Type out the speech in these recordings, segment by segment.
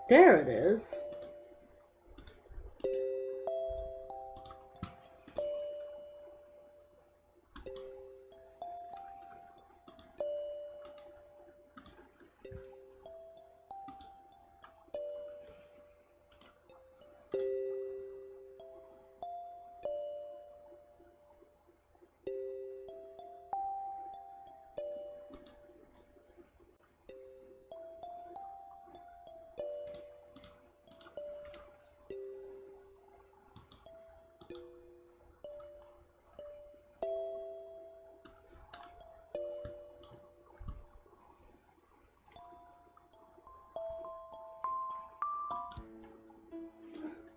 There it is.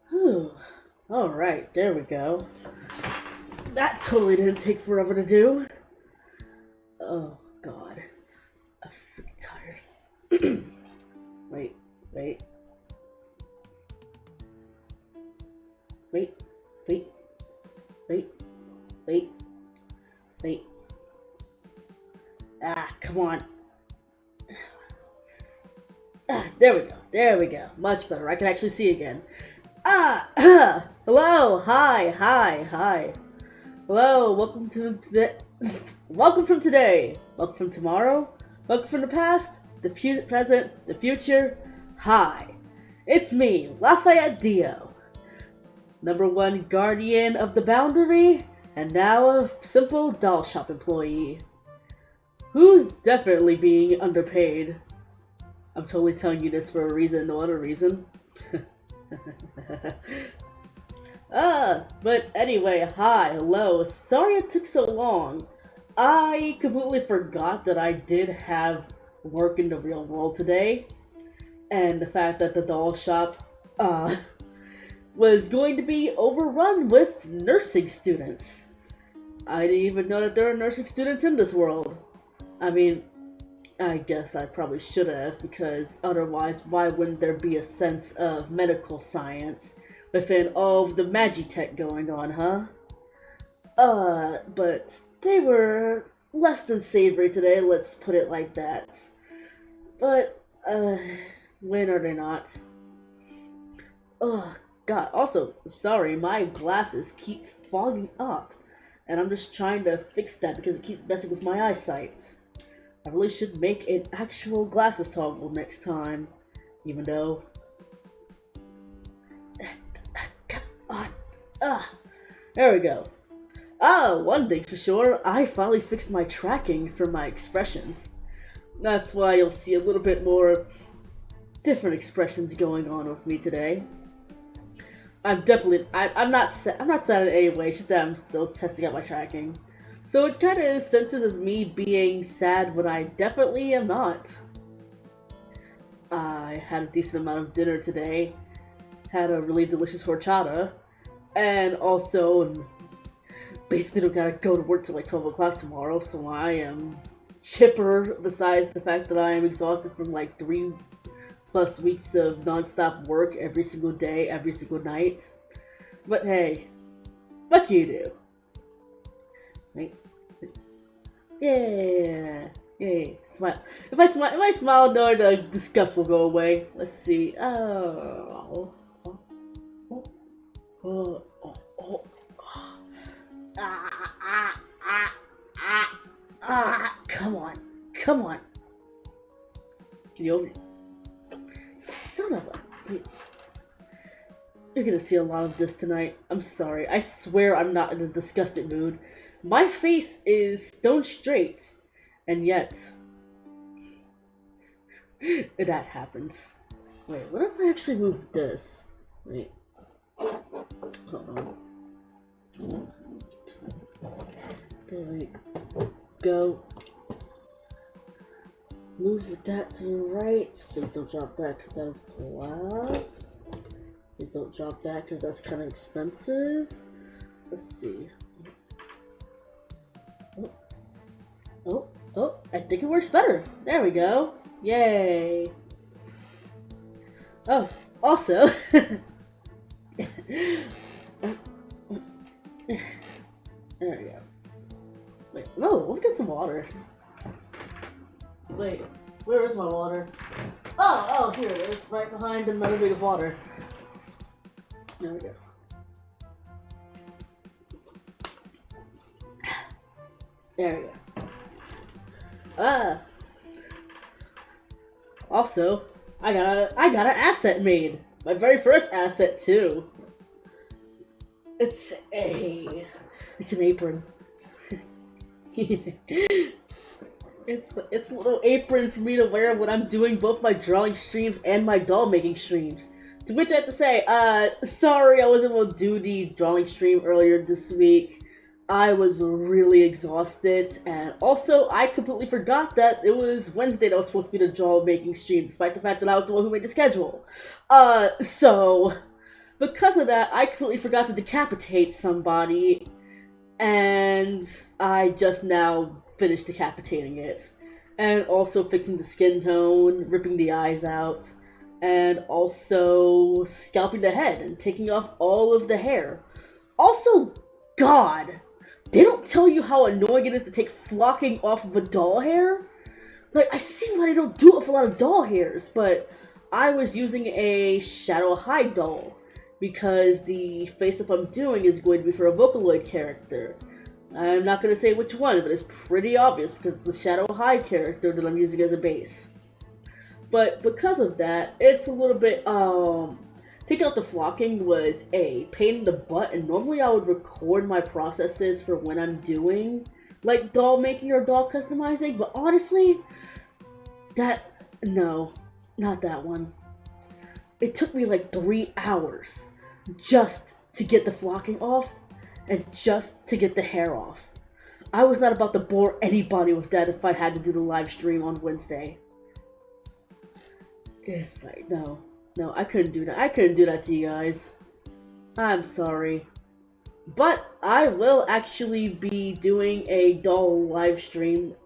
Whew. Alright, there we go. That totally didn't take forever to do. Oh, God. I'm freaking tired. Wait. Wait. Ah, come on. Ah, there we go. Much better. I can actually see again. Hello, hi. Hello, welcome from today. Welcome from tomorrow, welcome from the past, the present, the future. Hi, it's me, Lafayette Dio, #1 guardian of the boundary, and now a simple doll shop employee, who's definitely being underpaid. I'm totally telling you this for a reason, no other reason. But anyway, hi, hello, sorry it took so long. I completely forgot that I did have work in the real world today, and the fact that the doll shop, was going to be overrun with nursing students. I didn't even know that there are nursing students in this world. I mean, I guess I probably should have, because otherwise why wouldn't there be a sense of medical science within all of the magitech going on, huh? But they were less than savory today, let's put it like that. But, when are they not? Oh, God, also, sorry, my glasses keep fogging up, and I'm just trying to fix that because it keeps messing with my eyesight. I really should make an actual glasses toggle next time. Even though... Come on. There we go. One thing's for sure, I finally fixed my tracking for my expressions. That's why you'll see a little bit more different expressions going on with me today. I'm not sad in any way, it's just that I'm still testing out my tracking. So it kind of senses as me being sad when I definitely am not. I had a decent amount of dinner today, had a really delicious horchata, and also basically don't gotta go to work till like 12 o'clock tomorrow, so I am chipper besides the fact that I am exhausted from like 3+ weeks of non-stop work every single day, every single night. But hey, what can you do? Right? Yeah. Yay. Smile. If I smile, no, the disgust will go away. Let's see. Come on. Come on. Can you open it? Son of a... You're gonna see a lot of this tonight. I'm sorry. I swear I'm not in a disgusted mood. My face is stone straight. And yet... that happens. Wait, what if I actually move this? Wait. Hold on. There we go. Move that to the right. Please don't drop that because that is glass. Please don't drop that because that's kind of expensive. Let's see. Oh, I think it works better. There we go. Yay. Oh, also. There we go. Wait, no, let me get some water. Wait, where is my water? Oh, here it is, right behind another big of water. There we go. There we go. Also, I got an asset made. My very first asset too. It's an apron. It's a little apron for me to wear when I'm doing both my drawing streams and my doll making streams. To which I have to say, sorry I wasn't able to do the drawing stream earlier this week. I was really exhausted, and also I completely forgot that it was Wednesday that was supposed to be the draw making stream, despite the fact that I was the one who made the schedule. So because of that, I completely forgot to decapitate somebody, and I just now finished decapitating it. And also fixing the skin tone, ripping the eyes out, and also scalping the head and taking off all of the hair. Also, God, they don't tell you how annoying it is to take flocking off of a doll hair. Like, I see why they don't do it with a lot of doll hairs, but I was using a shadow hide doll because the face-up I'm doing is going to be for a Vocaloid character. I'm not going to say which one, but it's pretty obvious because it's the shadow hide character that I'm using as a base. But because of that, it's a little bit, taking out the flocking was a pain in the butt, and normally I would record my processes for when I'm doing, like, doll making or doll customizing, but honestly, no, not that one. It took me like 3 hours just to get the flocking off, and just to get the hair off. I was not about to bore anybody with that if I had to do the live stream on Wednesday. It's like, no, I couldn't do that. I couldn't do that to you guys. I'm sorry. But I will actually be doing a doll live stream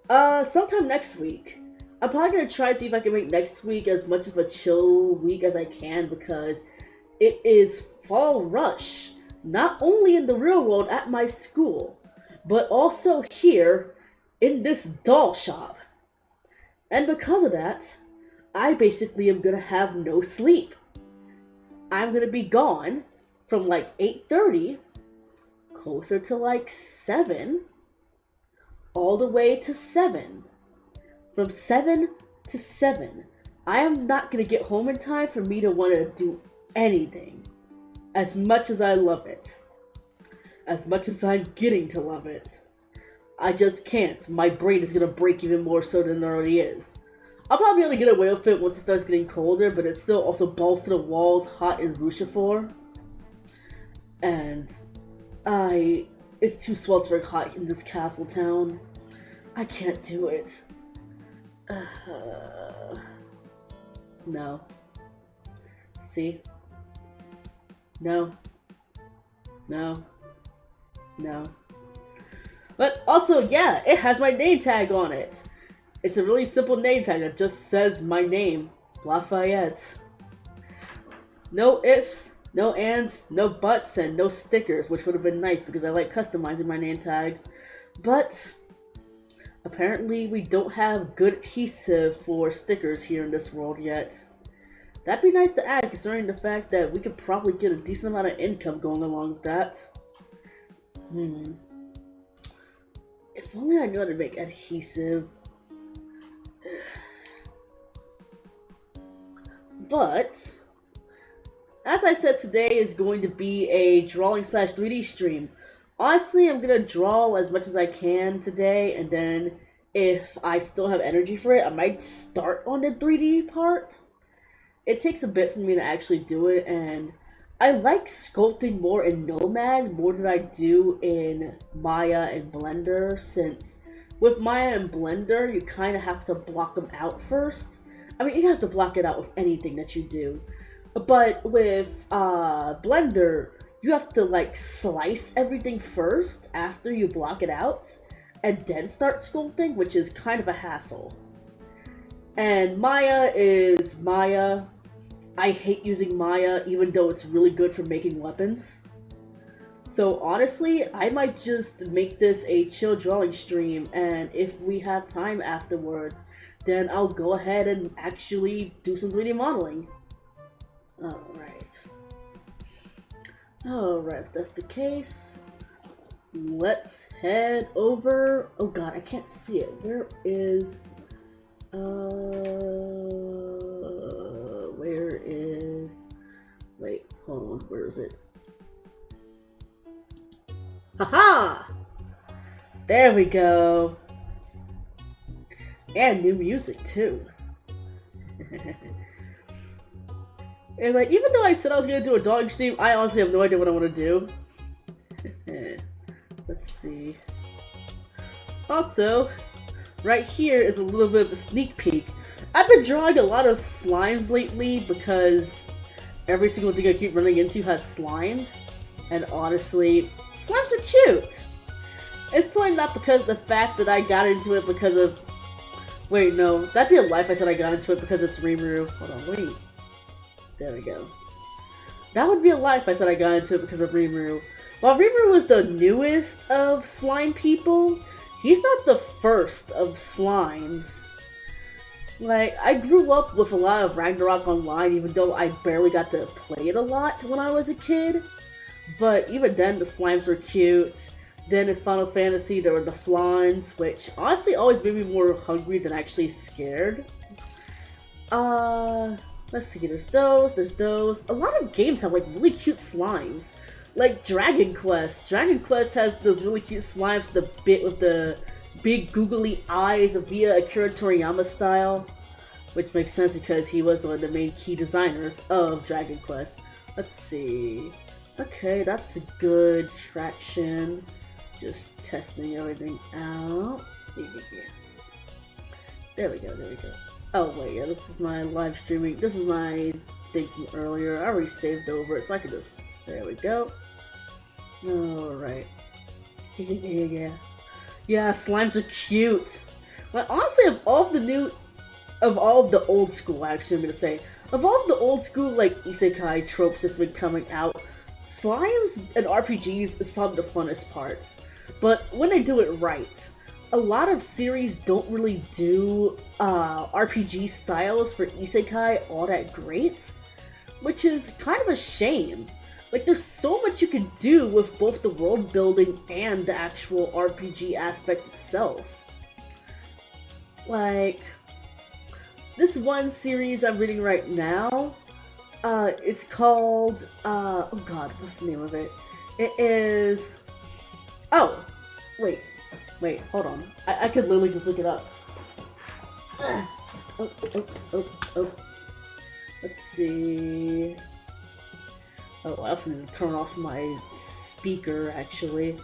sometime next week. I'm probably going to try to see if I can make next week as much of a chill week as I can, because it is fall rush. Not only in the real world at my school, but also here in this doll shop. And because of that, I basically am going to have no sleep. I'm going to be gone from like 8:30, closer to like 7, all the way to 7. from 7 to 7. I am not gonna get home in time for me to want to do anything. As much as I love it. As much as I'm getting to love it. I just can't. My brain is gonna break even more so than it already is. I'll probably only get away with it once it starts getting colder, but it's still also balls to the walls, hot and Rushifor. And it's too sweltering hot in this castle town. I can't do it. No. See? No. No. No. But also, yeah, it has my name tag on it. It's a really simple name tag that just says my name, Lafayette. No ifs, no ands, no buts, and no stickers, which would have been nice because I like customizing my name tags. But apparently we don't have good adhesive for stickers here in this world yet. That'd be nice to add, considering the fact that we could probably get a decent amount of income going along with that. If only I knew how to make adhesive. But, as I said, today is going to be a drawing / 3D stream. Honestly, I'm gonna draw as much as I can today, and then if I still have energy for it, I might start on the 3D part. It takes a bit for me to actually do it, and I like sculpting more in Nomad more than I do in Maya and Blender, since with Maya and Blender, you kind of have to block them out first. I mean, you have to block it out with anything that you do. But with Blender, you have to like slice everything first after you block it out, and then start sculpting, which is kind of a hassle. And Maya is Maya. I hate using Maya, even though it's really good for making weapons. So honestly, I might just make this a chill drawing stream, and if we have time afterwards, then I'll go ahead and actually do some 3D modeling. Alright. Alright, if that's the case, let's head over. Oh god, I can't see it. Where is... where is... Wait, hold on, where is it? Haha! There we go! And new music, too. And like, even though I said I was gonna do a dog stream, I honestly have no idea what I want to do. Let's see. Also, right here is a little bit of a sneak peek. I've been drawing a lot of slimes lately because every single thing I keep running into has slimes. And honestly, slimes are cute! It's probably not because of the fact that I got into it because of... Wait, no. That'd be a lie if I said I got into it because it's Rimuru. Hold on, wait. There we go. That would be a lie if I said I got into it because of Rimuru. While Rimuru was the newest of slime people, he's not the first of slimes. Like, I grew up with a lot of Ragnarok Online, even though I barely got to play it a lot when I was a kid. But even then, the slimes were cute. Then in Final Fantasy, there were the Flans, which honestly always made me more hungry than actually scared. Let's see, there's those. A lot of games have like really cute slimes. Like Dragon Quest. Dragon Quest has those really cute slimes, the bit with the big googly eyes via Akira Toriyama style. Which makes sense because he was one of the main key designers of Dragon Quest. Let's see. Okay, that's a good traction. Just testing everything out. Yeah. There we go. Oh wait, yeah, this is my live streaming. This is my thing from earlier. I already saved over it, so I can just... There we go. Alright. Yeah. Yeah, slimes are cute. Like, honestly, of all of the old school, actually, I'm gonna say, of all of the old school, like, isekai tropes that's been coming out, slimes and RPGs is probably the funnest part. But when they do it right, a lot of series don't really do RPG styles for isekai all that great, which is kind of a shame. Like, there's so much you can do with both the world building and the actual RPG aspect itself. like, this one series I'm reading right now, it's called, oh god, what's the name of it? It is, oh, wait, hold on. I could literally just look it up. Oh. Let's see. Oh, I also need to turn off my speaker, actually.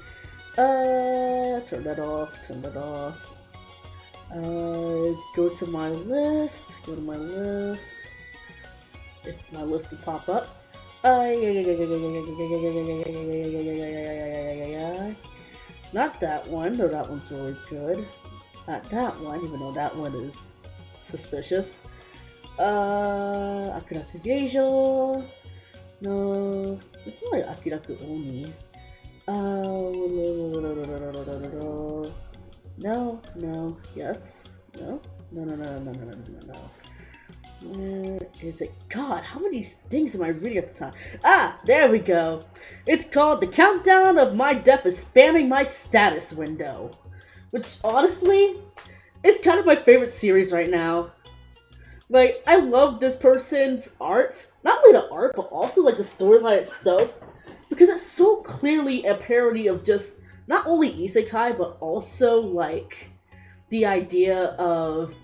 Turn that off. Go to my list. It's my list to pop up. Not that one, though that one's really good. Not that one, even though that one is suspicious. Akiraku Geijo. No, it's not like Akiraku Oni. No, yes, no. Where is it? God, how many things am I reading at the time? Ah, there we go. It's called The Countdown of My Death is Spamming My Status Window. Which, honestly, is kind of my favorite series right now. Like, I love this person's art. Not only the art, but also, like, the storyline itself. Because it's so clearly a parody of just, not only isekai, but also, like, the idea of,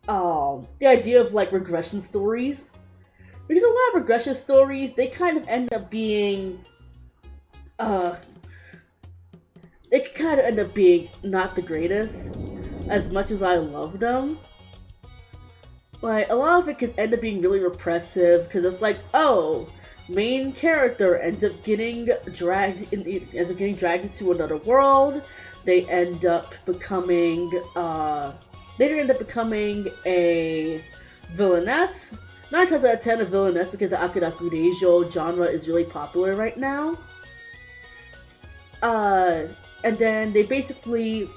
like, regression stories. Because a lot of regression stories, they kind of end up being, not the greatest, as much as I love them. Like, a lot of it could end up being really repressive, because it's like, oh, main character ends up getting dragged into another world. They end up becoming, a villainess. 9 times out of 10 a villainess, because the Akiraku Reijo genre is really popular right now. And then they basically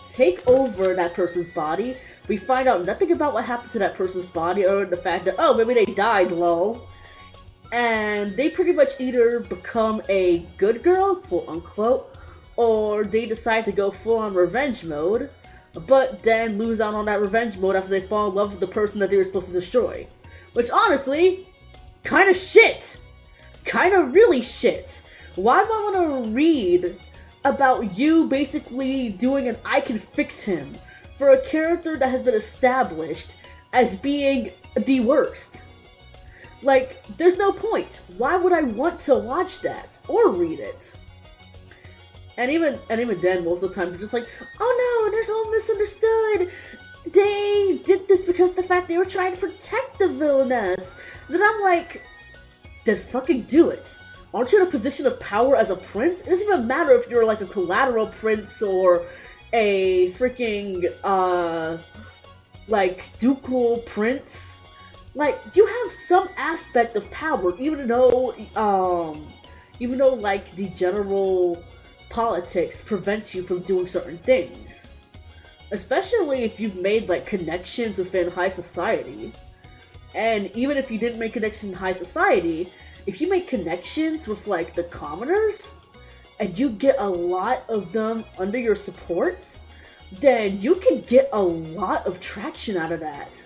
take over that person's body. We find out nothing about what happened to that person's body, or the fact that, oh, maybe they died, lol. And they pretty much either become a good girl, quote unquote, or they decide to go full on revenge mode, but then lose out on that revenge mode after they fall in love with the person that they were supposed to destroy. Which, honestly, kinda shit. Kinda really shit. Why would I want to read about you basically doing an I can fix him for a character that has been established as being the worst? Like, there's no point. Why would I want to watch that or read it? And even then, most of the time, they're just like, oh no, they're so misunderstood. They did this because of the fact they were trying to protect the villainess. Then I'm like, then fucking do it. Aren't you in a position of power as a prince? It doesn't even matter if you're like a collateral prince or a freaking, like, ducal prince. Like, you have some aspect of power, even though, like, the general politics prevents you from doing certain things. Especially if you've made, like, connections within high society. And even if you didn't make connections in high society, if you make connections with, like, the commoners, and you get a lot of them under your support, then you can get a lot of traction out of that.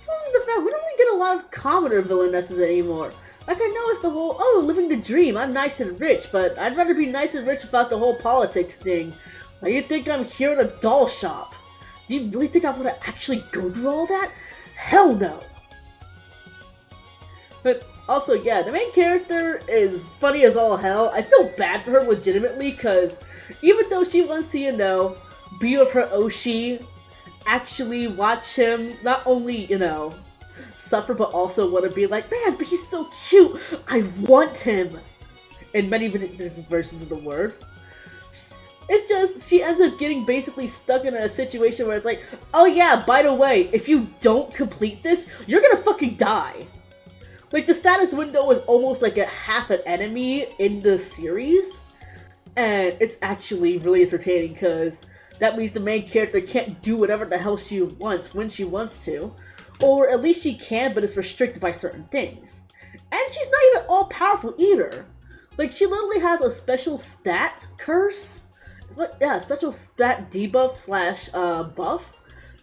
We don't really get a lot of commoner villainesses anymore. Like, I know it's the whole, oh, living the dream, I'm nice and rich, but I'd rather be nice and rich without the whole politics thing. Like, you think I'm here in a doll shop? Do you really think I want to actually go through all that? Hell no! But also, yeah, the main character is funny as all hell. I feel bad for her legitimately, because even though she wants to, you know, be with her Oshi, actually watch him not only, you know, suffer, but also want to be like, man, but he's so cute, I want him, in many different versions of the word. It's just, she ends up getting basically stuck in a situation where it's like, oh yeah, by the way, if you don't complete this, you're gonna fucking die. Like, the status window is almost like a half an enemy in the series, and it's actually really entertaining, because that means the main character can't do whatever the hell she wants when she wants to, or at least she can, but it's restricted by certain things. And she's not even all-powerful either. Like, she literally has a special stat curse special stat debuff slash buff,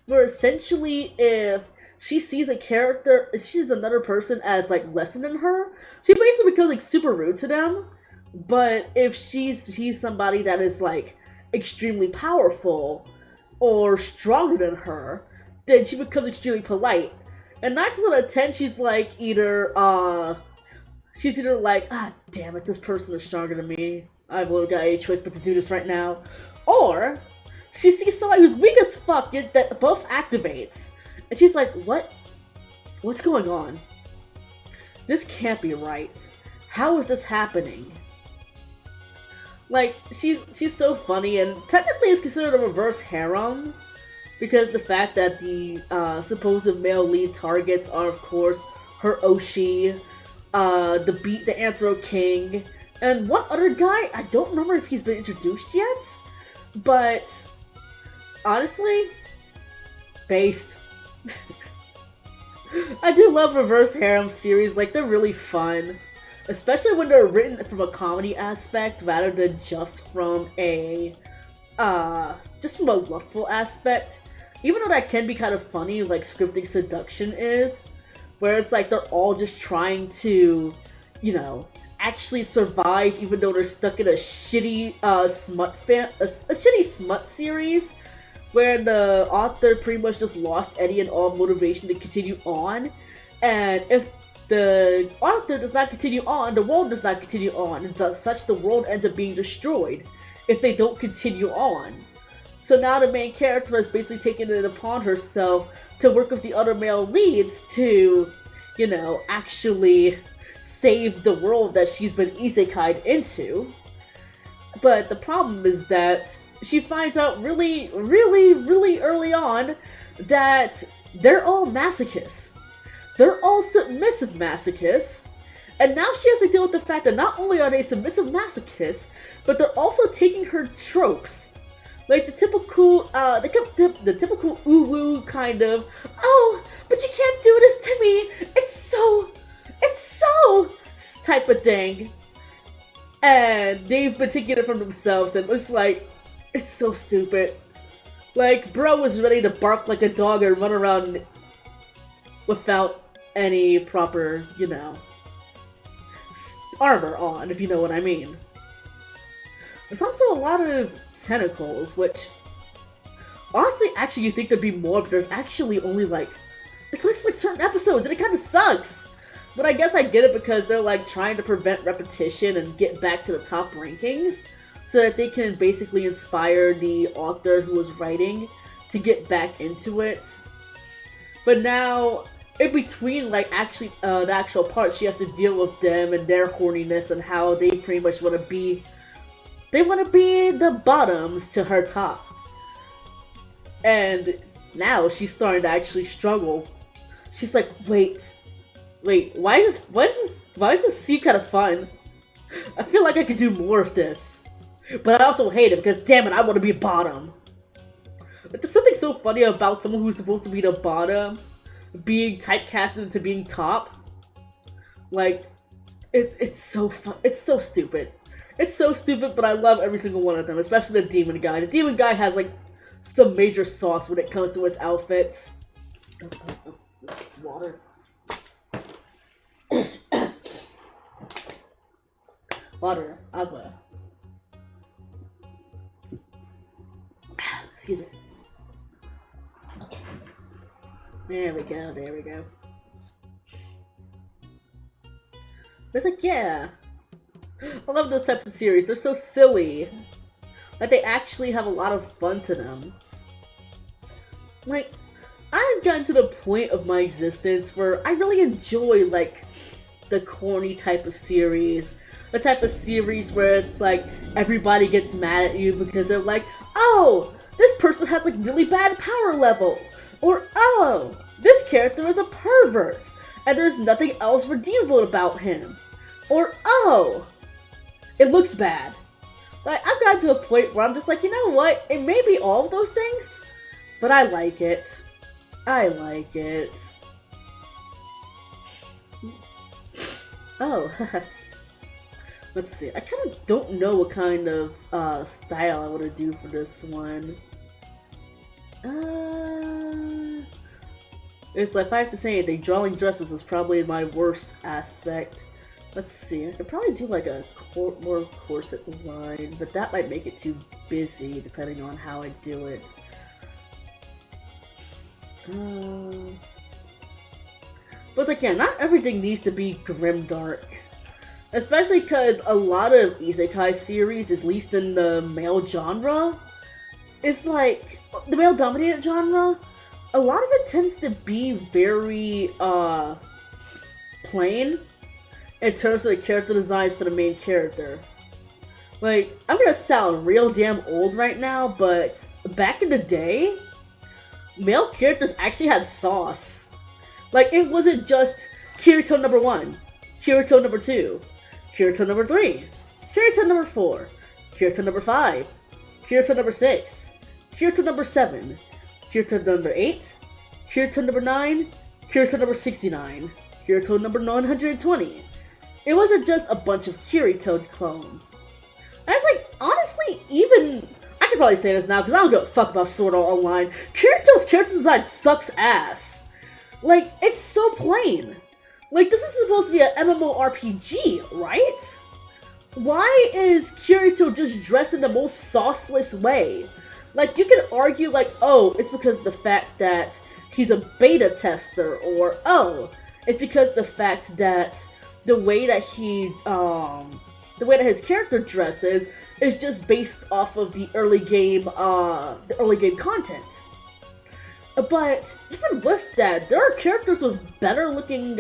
where essentially if she sees if she sees another person as like lesser than her, she basically becomes like super rude to them. But if she's somebody that is like extremely powerful or stronger than her, then she becomes extremely polite. And 9 times out of 10, she's either like, ah, damn it, this person is stronger than me. I've only got a choice but to do this right now. Or she sees somebody who's weak as fuck that both activates. And she's like, what? What's going on? This can't be right. How is this happening? Like, she's so funny, and technically it's considered a reverse harem, because the fact that the supposed male lead targets are, of course, her Oshi, the Anthro King, and one other guy. I don't remember if he's been introduced yet, but honestly, based. I do love reverse harem series. Like, they're really fun, especially when they're written from a comedy aspect rather than just from a lustful aspect. Even though that can be kind of funny, like scripting seduction is, where it's like they're all just trying to, actually survive, even though they're stuck in a shitty shitty smut series, where the author pretty much just lost any and all motivation to continue on, and if the author does not continue on, the world does not continue on, and as such, the world ends up being destroyed if they don't continue on. So now the main character has basically taken it upon herself to work with the other male leads to, actually save the world that she's been isekai'd into. But the problem is that she finds out really, really, really early on that they're all masochists. They're all submissive masochists. And now she has to deal with the fact that not only are they submissive masochists, but they're also taking her tropes. Like the typical uwu kind of, oh, but you can't do this to me. It's so type of thing. And they've been taking it from themselves, and it's like, it's so stupid. Like, bro was ready to bark like a dog and run around without any proper, armor on, if you know what I mean. There's also a lot of tentacles, which honestly, actually, you think there'd be more, but there's actually only it's only for certain episodes, and it kind of sucks. But I guess I get it because they're trying to prevent repetition and get back to the top rankings, so that they can basically inspire the author who was writing to get back into it. But now, in between the actual part, she has to deal with them and their horniness and how they pretty much want to be. They want to be the bottoms to her top. And now she's starting to actually struggle. She's like, wait, why is this seem kind of fun? I feel like I could do more of this. But I also hate it because, damn it, I want to be a bottom. But there's something so funny about someone who's supposed to be the bottom being typecasted into being top. It's so fun. It's so stupid. It's so stupid, but I love every single one of them, especially the demon guy. The demon guy has some major sauce when it comes to his outfits. Water. Water. Agua. Excuse me. Okay. There we go. It's yeah. I love those types of series. They're so silly. They actually have a lot of fun to them. I've gotten to the point of my existence where I really enjoy, the corny type of series. The type of series where it's everybody gets mad at you because they're like, oh, this person has really bad power levels. Or, oh, this character is a pervert and there's nothing else redeemable about him. Or, oh, it looks bad. I've gotten to a point where I'm just you know what? It may be all of those things, but I like it. Oh. Let's see. I kind of don't know what kind of style I want to do for this one. It's like, if I have to say anything, drawing dresses is probably my worst aspect. Let's see. I could probably do like a more corset design, but that might make it too busy depending on how I do it. But again, not everything needs to be grimdark. Especially because a lot of isekai series, at least in the male genre, is like, the male-dominated genre, a lot of it tends to be very, plain in terms of the character designs for the main character. Like, I'm gonna sound real damn old right now, but back in the day, male characters actually had sauce. Like, it wasn't just Kirito number 1, Kirito number 2, Kirito number 3, Kirito number 4, Kirito number 5, Kirito number 6, Kirito number 7, Kirito number 8, Kirito number 9, Kirito number 69, Kirito number 920. It wasn't just a bunch of Kirito clones. And it's like, honestly, even, I can probably say this now because I don't give a fuck about Sword Art Online. Kirito's character design sucks ass. Like, it's so plain. Like, this is supposed to be an MMORPG, right? Why is Kirito just dressed in the most sauceless way? Like, you could argue, like, oh, it's because of the fact that he's a beta tester, or, oh, it's because of the fact that the way that his character dresses is just based off of the early game content. But even with that, there are characters with better looking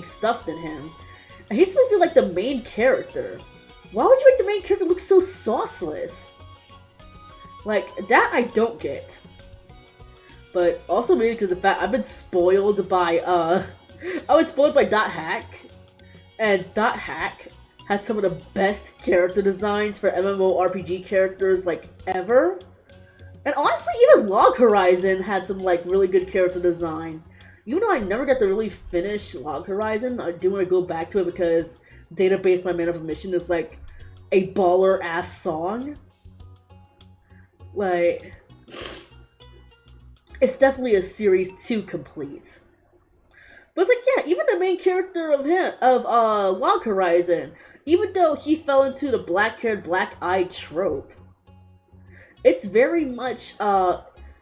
stuff than him, and he's supposed to be like the main character. Why would you make the main character look so sauceless? Like, that I don't get. But also maybe to the fact I've been spoiled by I was spoiled by Dot Hack, and Dot Hack had some of the best character designs for MMORPG characters like ever. And honestly, even Log Horizon had some like really good character design. Even though I never got to really finish Log Horizon, I do want to go back to it because Database My Man of a Mission is like a baller ass song. Like, it's definitely a series to complete. But it's like, yeah, even the main character of Log Horizon, even though he fell into the black-haired, black-eyed trope, it's very much,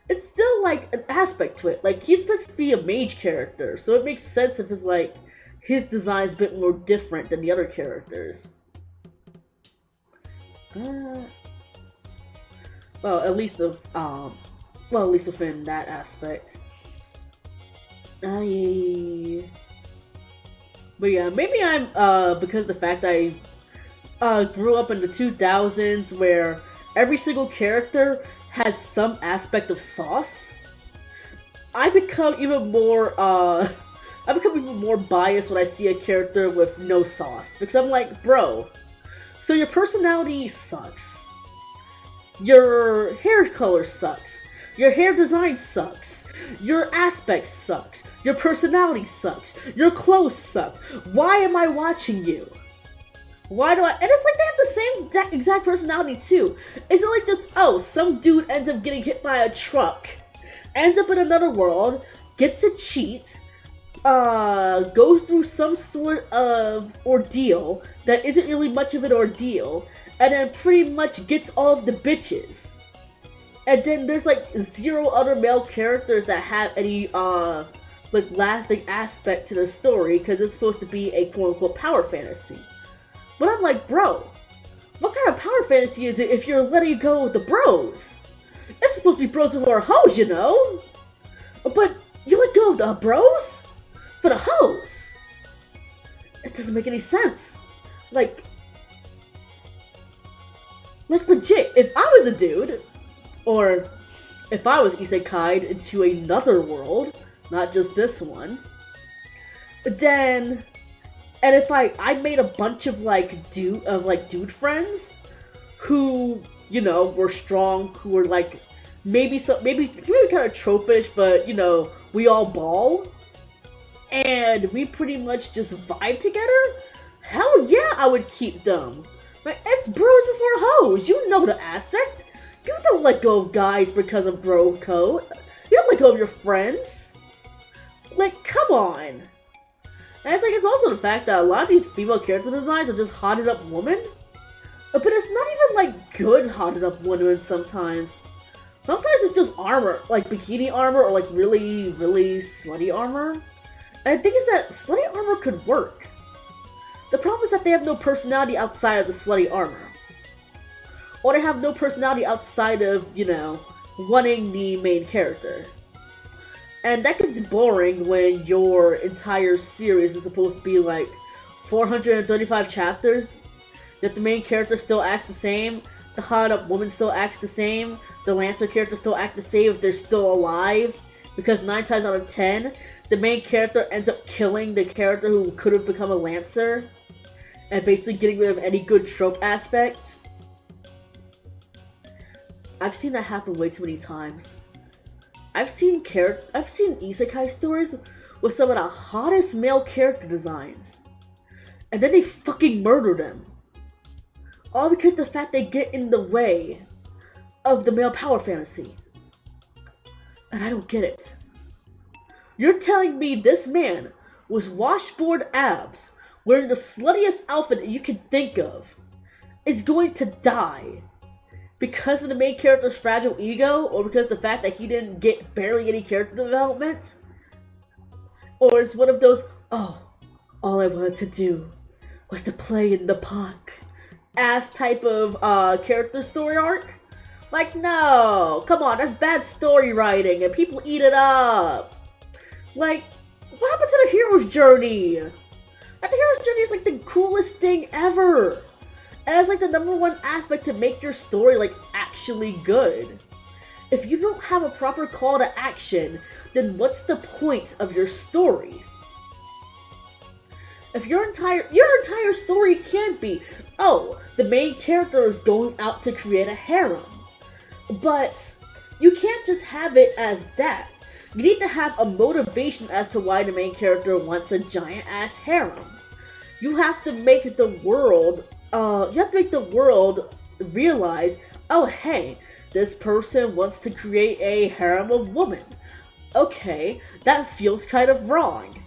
it's still, like, an aspect to it. Like, he's supposed to be a mage character, so it makes sense if it's, like, his design's a bit more different than the other characters. Well, at least within that aspect. Yeah. But yeah, maybe I'm, because of the fact I, grew up in the 2000s where every single character had some aspect of sauce, I become even more biased when I see a character with no sauce. Because I'm like, bro, so your personality sucks. Your hair color sucks. Your hair design sucks. Your aspect sucks. Your personality sucks. Your clothes suck. Why am I watching you? Why do I? And it's like they have the same exact personality too. It's not like just, oh, some dude ends up getting hit by a truck, ends up in another world, gets a cheat, goes through some sort of ordeal that isn't really much of an ordeal, and then pretty much gets all of the bitches. And then there's like zero other male characters that have any like lasting aspect to the story because it's supposed to be a quote-unquote power fantasy. But I'm like, bro, what kind of power fantasy is it if you're letting go of the bros? It's supposed to be bros who are hoes, you know? But you let go of the bros for the hoes? It doesn't make any sense. Like legit, if I was a dude, or if I was isekai'd into another world, not just this one, then, and if I made a bunch of dude friends who, you know, were strong, who were like maybe kind of tropish, but you know, we all ball, and we pretty much just vibe together. Hell yeah, I would keep them. Like, it's bros before hoes. You know the aspect. You don't let go of guys because of bro code. You don't let go of your friends. Like, come on. And it's also the fact that a lot of these female character designs are just hotted up women. But it's not even like good hotted up women sometimes. Sometimes it's just armor, like bikini armor or like really, really slutty armor. And the thing is that slutty armor could work. The problem is that they have no personality outside of the slutty armor. Or they have no personality outside of, you know, wanting the main character. And that gets boring when your entire series is supposed to be like 435 chapters. That the main character still acts the same, the hot up woman still acts the same, the Lancer character still acts the same if they're still alive. Because 9 times out of 10, the main character ends up killing the character who could have become a Lancer. And basically getting rid of any good trope aspect. I've seen that happen way too many times. I've seen isekai stories with some of the hottest male character designs. And then they fucking murder them. All because of the fact they get in the way of the male power fantasy. And I don't get it. You're telling me this man with washboard abs, wearing the sluttiest outfit you can think of, is going to die because of the main character's fragile ego, or because of the fact that he didn't get barely any character development? Or is one of those, oh, all I wanted to do was to play in the park ass type of character story arc? Like, no, come on, that's bad story writing and people eat it up. Like, what happened to the hero's journey? Like, the hero's journey is like the coolest thing ever. And it's like the #1 aspect to make your story like actually good. If you don't have a proper call to action, then what's the point of your story? If your entire story can't be, oh, the main character is going out to create a harem. But you can't just have it as that. You need to have a motivation as to why the main character wants a giant ass harem. You have to make the world realize, oh hey, this person wants to create a harem of women. Okay, that feels kind of wrong.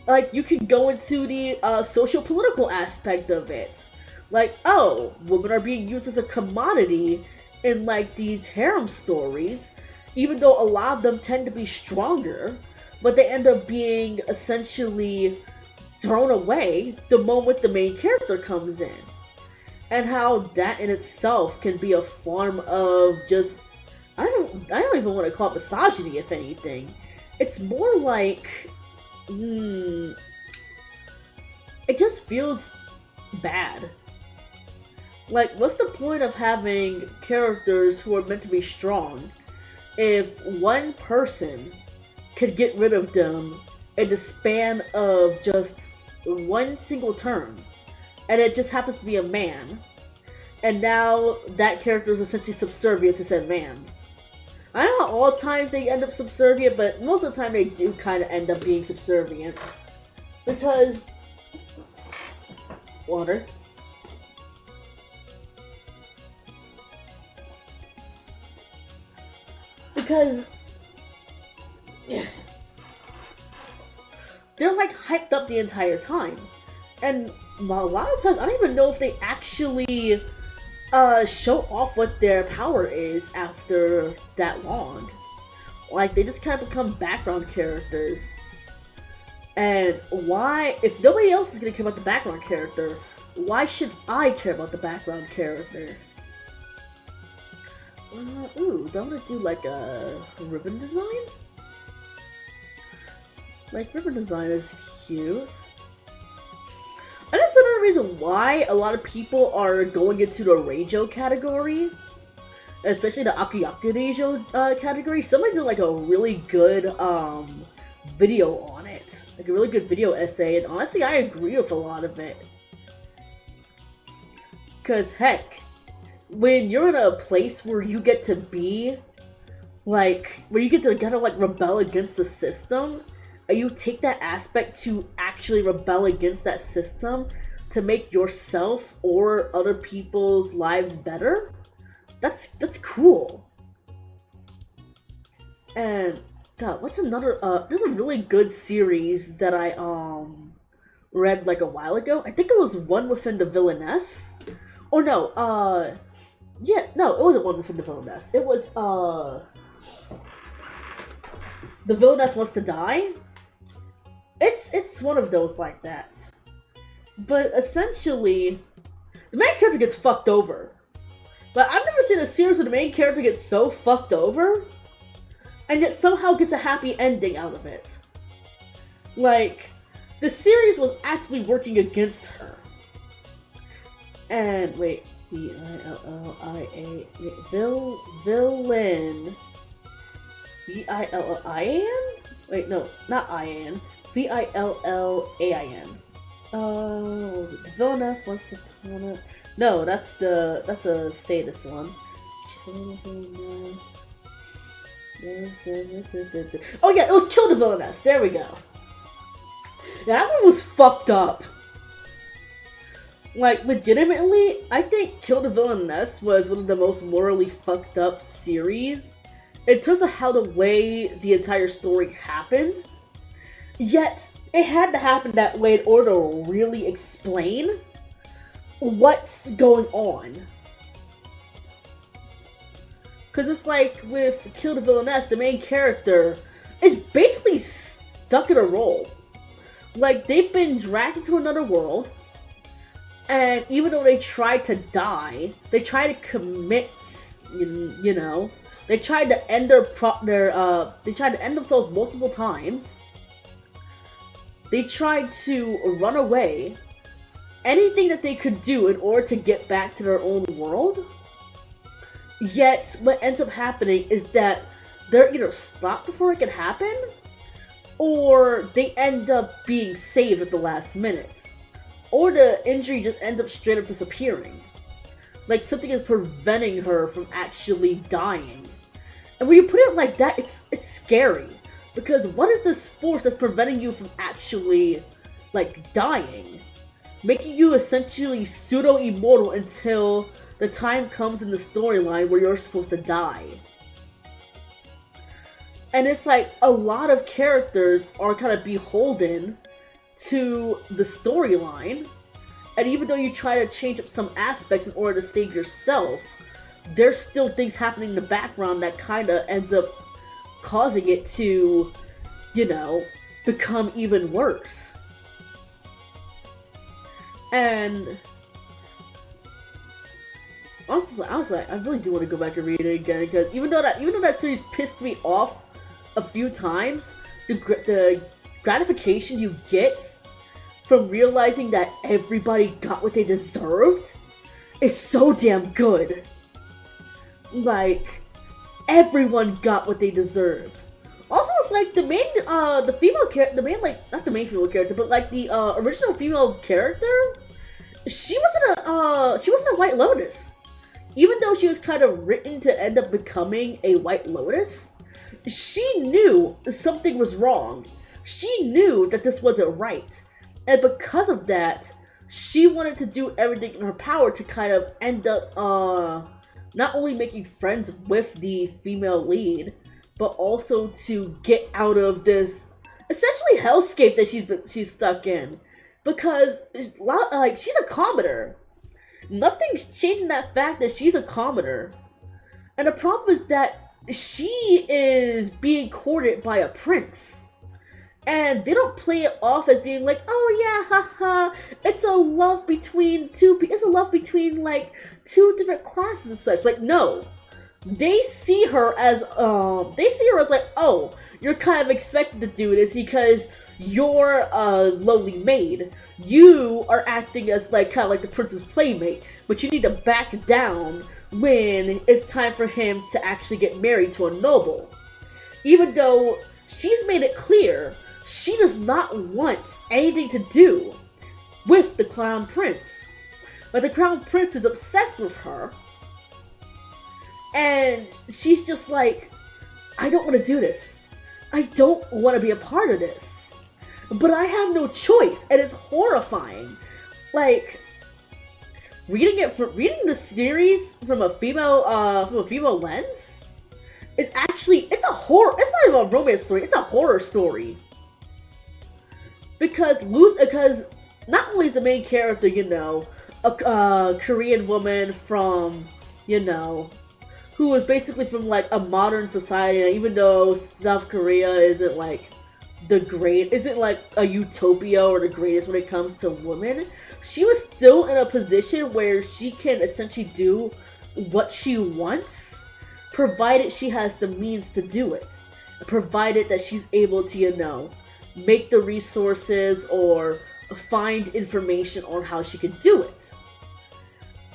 Like, you can go into the social-political aspect of it. Like, oh, women are being used as a commodity in, like, these harem stories, even though a lot of them tend to be stronger, but they end up being essentially thrown away the moment the main character comes in. And how that in itself can be a form of just, I don't even want to call it misogyny, if anything. It's more like, it just feels bad. Like, what's the point of having characters who are meant to be strong if one person could get rid of them in the span of just one single turn, and it just happens to be a man, and now that character is essentially subservient to said man? I don't know all times they end up subservient, but most of the time they do kind of end up being subservient. Because... water. Because... yeah. They're like hyped up the entire time. And a lot of times, I don't even know if they actually show off what their power is after that long. Like, they just kind of become background characters. And why, if nobody else is going to care about the background character, why should I care about the background character? Ooh, do I want to do like a ribbon design? Like, ribbon design is cute. And that's another reason why a lot of people are going into the Reijo category. Especially the Akuyaku Reijo category. Somebody did like a really good video on it. Like a really good video essay. And honestly, I agree with a lot of it. Because heck, when you're in a place where you get to be, like, where you get to kind of like rebel against the system, and you take that aspect to actually rebel against that system, to make yourself or other people's lives better, that's cool. And God, what's another there's a really good series that I read like a while ago. I think it was One Within the Villainess. Or no, yeah, no, it wasn't One Within the Villainess. It was The Villainess Wants to Die. It's one of those like that. But essentially, the main character gets fucked over. Like, I've never seen a series where the main character gets so fucked over, and yet somehow gets a happy ending out of it. Like, the series was actually working against her. And, wait, V-I-L-L-I-A, villain, V-I-L-L-I-A-N? Wait, no, not I-A-N, V-I-L-L-A-I-N. The Villainess Wants to Planet. No, that's a sadist one. Kill the Villainess. Oh yeah, it was Kill the Villainess. There we go. Yeah, that one was fucked up. Like, legitimately, I think Kill the Villainess was one of the most morally fucked up series in terms of how the way the entire story happened. Yet, it had to happen that way in order to really explain what's going on. Because it's like with Kill the Villainess, the main character is basically stuck in a role. Like, they've been dragged into another world, and even though they tried to die, they tried to commit, you know, they tried to end they tried to end themselves multiple times. They tried to run away, anything that they could do in order to get back to their own world. Yet, what ends up happening is that they're either stopped before it can happen, or they end up being saved at the last minute. Or the injury just ends up straight up disappearing. Like, something is preventing her from actually dying. And when you put it like that, it's scary. Because what is this force that's preventing you from actually, like, dying? Making you essentially pseudo-immortal until the time comes in the storyline where you're supposed to die. And it's like, a lot of characters are kind of beholden to the storyline. And even though you try to change up some aspects in order to save yourself, there's still things happening in the background that kind of ends up causing it to, you know, become even worse. And honestly, I really do want to go back and read it again, because even though that series pissed me off a few times, the gratification you get from realizing that everybody got what they deserved is so damn good. Like, everyone got what they deserved. Also, it's like the female character, not the main female character, but like the original female character, she wasn't a White Lotus. Even though she was kind of written to end up becoming a White Lotus, she knew something was wrong. She knew that this wasn't right. And because of that, she wanted to do everything in her power to kind of end up not only making friends with the female lead, but also to get out of this essentially hellscape that she's stuck in. Because like, she's a commoner. Nothing's changing that fact that she's a commoner. And the problem is that she is being courted by a prince. And they don't play it off as being like, oh yeah, haha, it's a love between like two different classes and such. Like, no. They see her as like, oh, you're kind of expected to do this because you're a lowly maid. You are acting as like kind of like the prince's playmate, but you need to back down when it's time for him to actually get married to a noble. Even though she's made it clear she does not want anything to do with the Crown Prince. But the Crown Prince is obsessed with her. And she's just like, I don't want to do this. I don't want to be a part of this. But I have no choice, and it's horrifying. like, reading the series from a female lens is actually, it's a horror, it's not even a romance story, it's a horror story. Because not only is the main character, you know, a Korean woman from, you know, who was basically from like a modern society, and even though South Korea isn't like isn't like a utopia or the greatest when it comes to women, she was still in a position where she can essentially do what she wants, provided she has the means to do it, provided that she's able to, you know, make the resources or find information on how she could do it.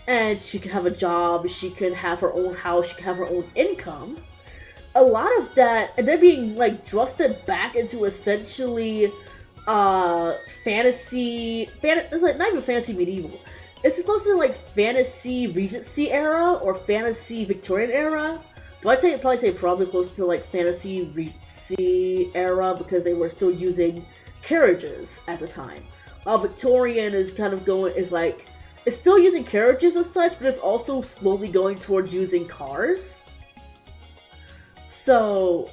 And she could have a job, she could have her own house, she could have her own income. A lot of that, and then being like thrusted back into essentially fantasy, like not even fantasy medieval. It's close to like fantasy Regency era or fantasy Victorian era. But I'd probably say close to like fantasy Regency era because they were still using carriages at the time. While Victorian is kind of it's still using carriages as such, but it's also slowly going towards using cars. So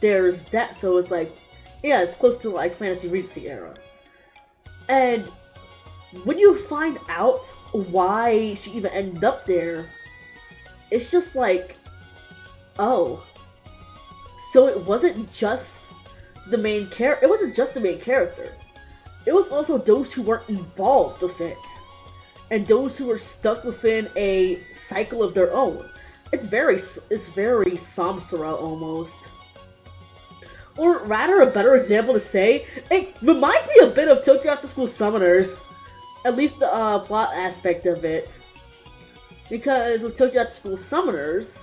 there's that. So it's like, yeah, it's close to like fantasy Regency era. And when you find out why she even ended up there, it's just like, oh, so it wasn't just the main character. It wasn't just the main character. It was also those who weren't involved with it, and those who were stuck within a cycle of their own. It's very Samsara almost. Or rather, a better example to say, it reminds me a bit of Tokyo After School Summoners. At least the plot aspect of it. Because with Tokyo After School Summoners,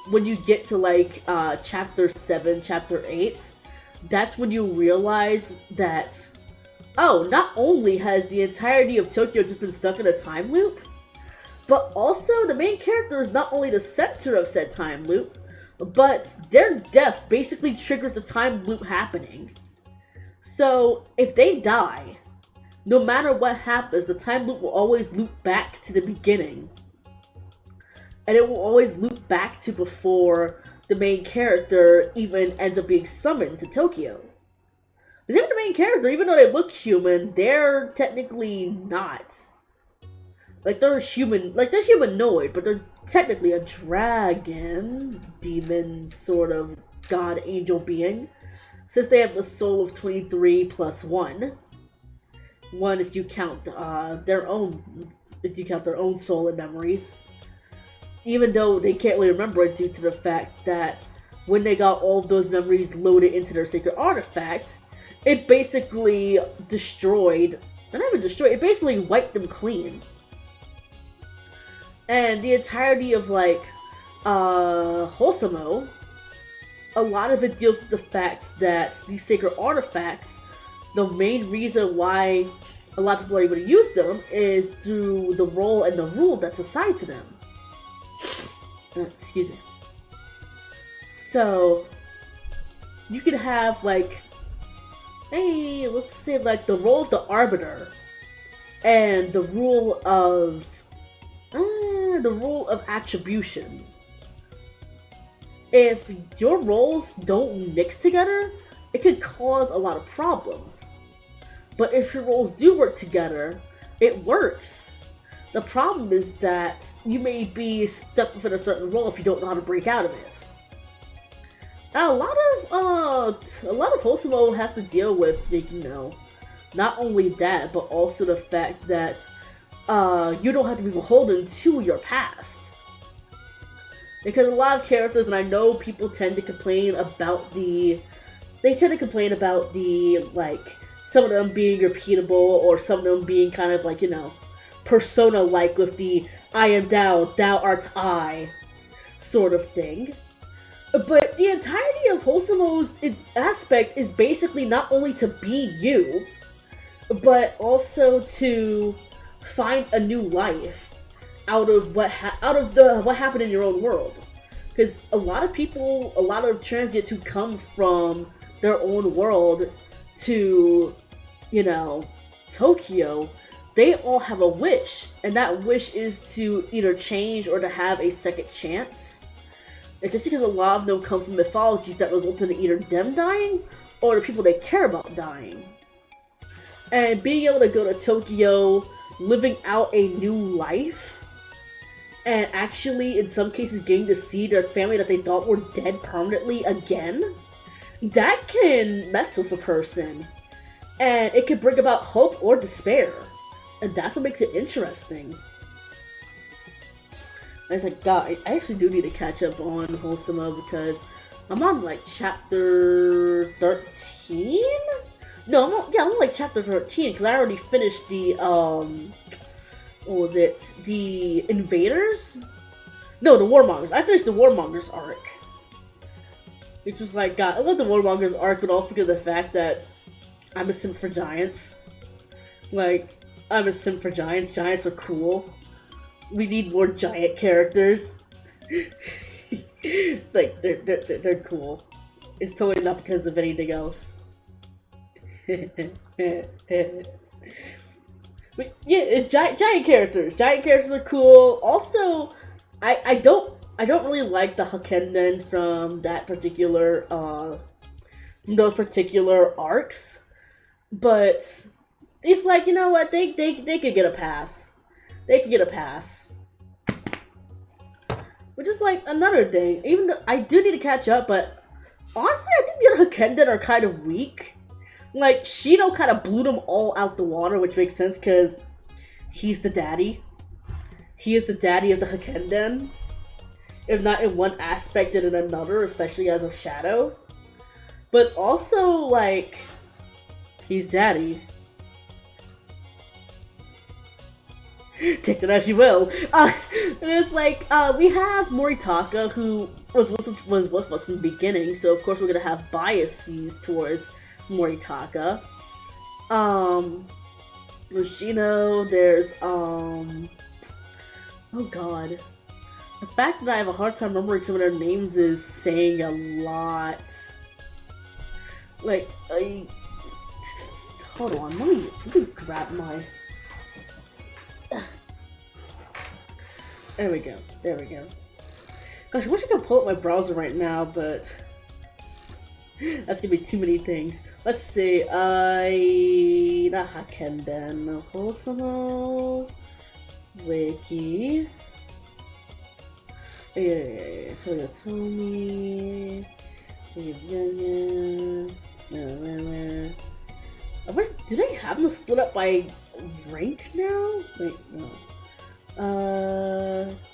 when you get to like chapter 7, chapter 8, that's when you realize that, oh, not only has the entirety of Tokyo just been stuck in a time loop, but also the main character is not only the center of said time loop, but their death basically triggers the time loop happening. So if they die, no matter what happens, the time loop will always loop back to the beginning. And it will always loop back to before the main character even ends up being summoned to Tokyo. Because even the main character, even though they look human, they're technically not. Like, they're human, like, they're humanoid, but they're technically a dragon, demon, sort of god, angel being. Since they have the soul of 23 plus 1. One if you count their own soul and memories. Even though they can't really remember it due to the fact that when they got all of those memories loaded into their sacred artifact, it basically destroyed, not even destroyed, it basically wiped them clean. And the entirety of like Wholesome, a lot of it deals with the fact that these sacred artifacts, the main reason why a lot of people are able to use them is through the role and the rule that's assigned to them. Excuse me. So, you could have like, hey, let's say like the role of the Arbiter and the rule of attribution. If your roles don't mix together, it could cause a lot of problems. But if your roles do work together, it works. The problem is that you may be stuck within a certain role if you don't know how to break out of it. Now, a lot of Wholesome has to deal with, you know, not only that, but also the fact that you don't have to be beholden to your past. Because a lot of characters, and I know people tend to complain about like, some of them being repeatable, or some of them being kind of like, you know, Persona-like with the I am thou, thou art I sort of thing. But the entirety of Wholesome's aspect is basically not only to be you, but also to find a new life out of what happened in your own world. Because a lot of transients who come from their own world to, you know, Tokyo, they all have a wish, and that wish is to either change or to have a second chance. It's just because a lot of them come from mythologies that result in either them dying or the people they care about dying. And being able to go to Tokyo, living out a new life, and actually, in some cases, getting to see their family that they thought were dead permanently again, that can mess with a person. And it can bring about hope or despair. And that's what makes it interesting. And it's like, God, I actually do need to catch up on Wholesome because I'm on like chapter 13? No, I'm on like chapter 13 because I already finished the, what was it? The Invaders? No, the Warmongers. I finished the Warmongers arc. It's just like, God, I love the Warmongers arc, but also because of the fact that I'm a simp for giants. Like, I'm a simp for giants. Giants are cool. We need more giant characters. Like, they're cool. It's totally not because of anything else. But yeah, giant characters. Giant characters are cool. Also, I don't really like the Hakenden from that particular from those particular arcs. But it's like, you know what, they could get a pass. They could get a pass. Which is like another thing. Even though I do need to catch up, but honestly I think the other Hakenden are kind of weak. Like, Shido kind of blew them all out the water, which makes sense because he's the daddy. He is the daddy of the Hakenden. If not in one aspect, then in another, especially as a shadow. But also, like, he's daddy. Take that as you will. And it's like, we have Moritaka, who was with us from the beginning, so of course we're gonna have biases towards Moritaka. Yoshino, there's, oh god. The fact that I have a hard time remembering some of their names is saying a lot. Like, hold on, let me grab my... There we go. Gosh, I wish I could pull up my browser right now, but that's gonna be too many things. Let's see, not Hakenden, Wholesome, Wiki, Toyotomi, do they have them split up by rank now? Wait, no.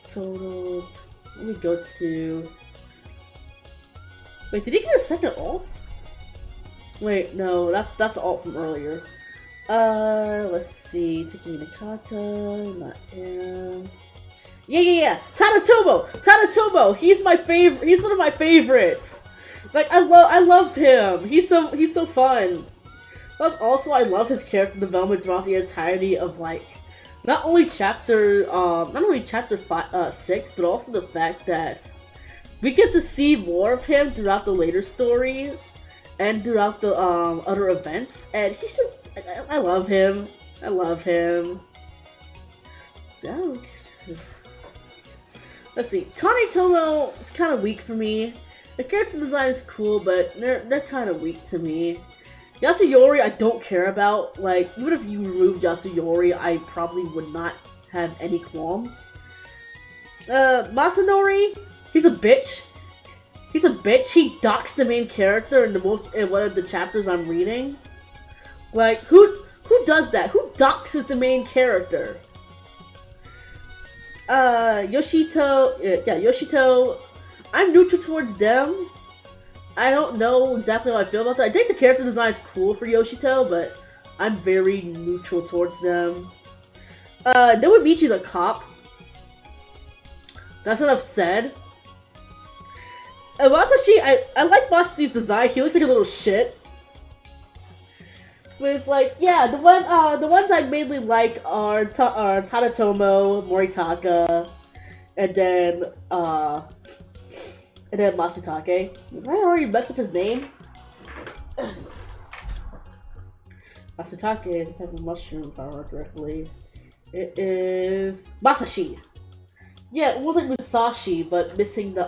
Total. Let me go to. Wait, did he get a second alt? Wait, no, that's alt from earlier. Let's see. Taking Nakata, not him. Yeah. Tadatomo. He's my favorite. He's one of my favorites. Like, I love him. He's so fun. Plus, also, I love his character development throughout the entirety of, like, not only chapter 6, but also the fact that we get to see more of him throughout the later story and throughout the other events, and he's just, I love him. So, let's see. Tanetomo is kind of weak for me. The character design is cool, but they're kind of weak to me. Yasuyori, I don't care about. Like, even if you remove Yasuyori, I probably would not have any qualms. Masanori, he's a bitch. He docks the main character in one of the chapters I'm reading. Like, who does that? Who doxes the main character? Yoshito, I'm neutral towards them. I don't know exactly how I feel about that. I think the character design is cool for Yoshito, but I'm very neutral towards them. Nowamichi's a cop. That's enough said. Masashi, I like Masashi's design. He looks like a little shit. But it's like, yeah, the ones I mainly like are Tadatomo, Moritaka, and then Masutake. Did I already mess up his name? Asitake is a type of mushroom, if I remember correctly. It is Masashi. Yeah, it was like Musashi, but missing the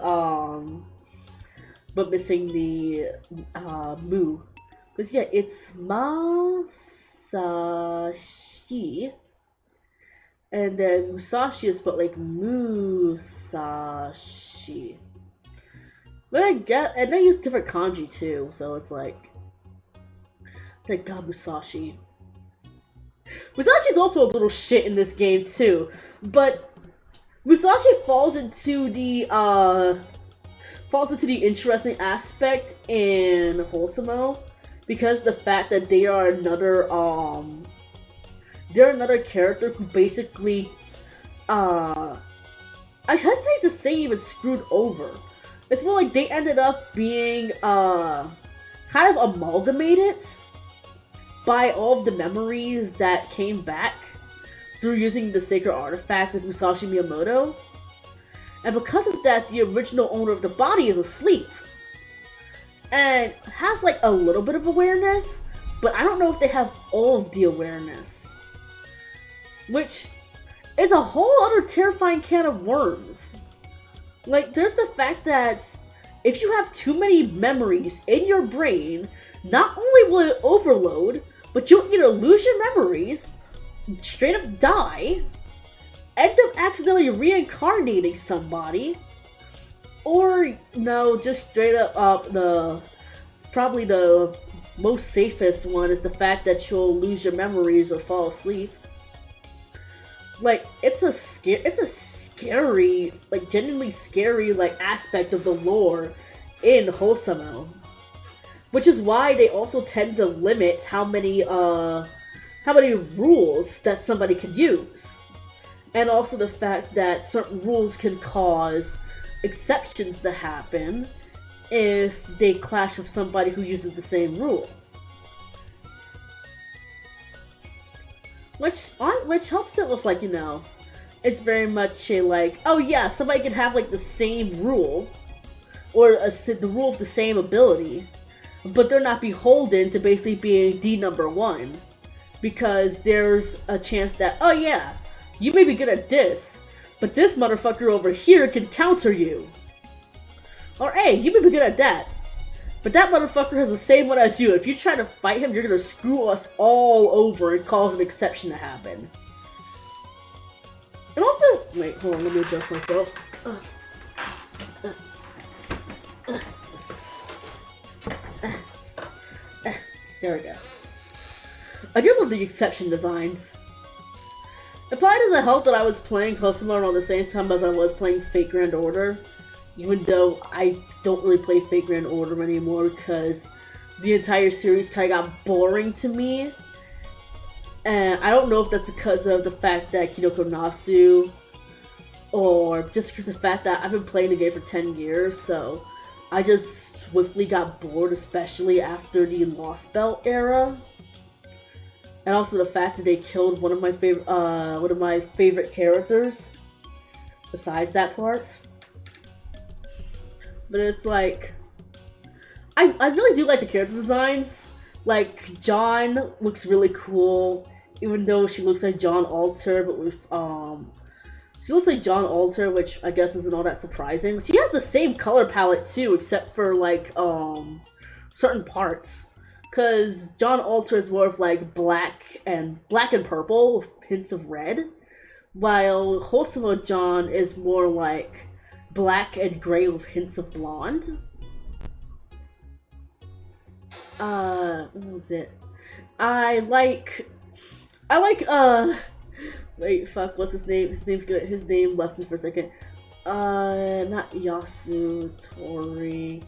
mu. Cause yeah, it's Masashi, and then Musashi is spelled like Musashi. But I get, and they use different kanji too, so it's like, thank God Musashi. Musashi's also a little shit in this game too, but Musashi falls into the interesting aspect in Wholesome because the fact that they are another character who basically I hesitate to say even screwed over. It's more like they ended up being kind of amalgamated by all of the memories that came back through using the sacred artifact with Musashi Miyamoto. And because of that, the original owner of the body is asleep. And has like a little bit of awareness, but I don't know if they have all of the awareness. Which is a whole other terrifying can of worms. Like, there's the fact that if you have too many memories in your brain, not only will it overload, but you'll either lose your memories, straight up die, end up accidentally reincarnating somebody, or no, just straight up probably the most safest one is the fact that you'll lose your memories or fall asleep. Like, it's a scary, like genuinely scary like aspect of the lore in Wholesome, which is why they also tend to limit how many rules that somebody can use, and also the fact that certain rules can cause exceptions to happen if they clash with somebody who uses the same rule, which helps it with, like, you know, it's very much a like, oh yeah, somebody can have like the same rule or the rule of the same ability, but they're not beholden to basically being the number one, because there's a chance that, oh yeah, you may be good at this, but this motherfucker over here can counter you. Or hey, you may be good at that, but that motherfucker has the same one as you. If you try to fight him, you're gonna screw us all over and cause an exception to happen. And also, wait, hold on, let me adjust myself. There we go. I do love the exception designs. It probably doesn't help that I was playing Wholesome around the same time as I was playing Fate Grand Order, even though I don't really play Fate Grand Order anymore because the entire series kind of got boring to me. And I don't know if that's because of the fact that Kinoko Nasu, or just because of the fact that I've been playing the game for 10 years, so I just swiftly got bored, especially after the Lost Belt era. And also the fact that they killed one of my favorite characters, besides that part. But it's like, I really do like the character designs. Like, John looks really cool, even though she looks like John Alter, but with, she looks like John Alter, which I guess isn't all that surprising. She has the same color palette too, except for, like, certain parts. Because John Alter is more of, like, black and purple with hints of red, while Wholesome John is more like black and gray with hints of blonde. What was it? I like, wait, fuck, what's his name? His name left me for a second. Not Yasu Tori.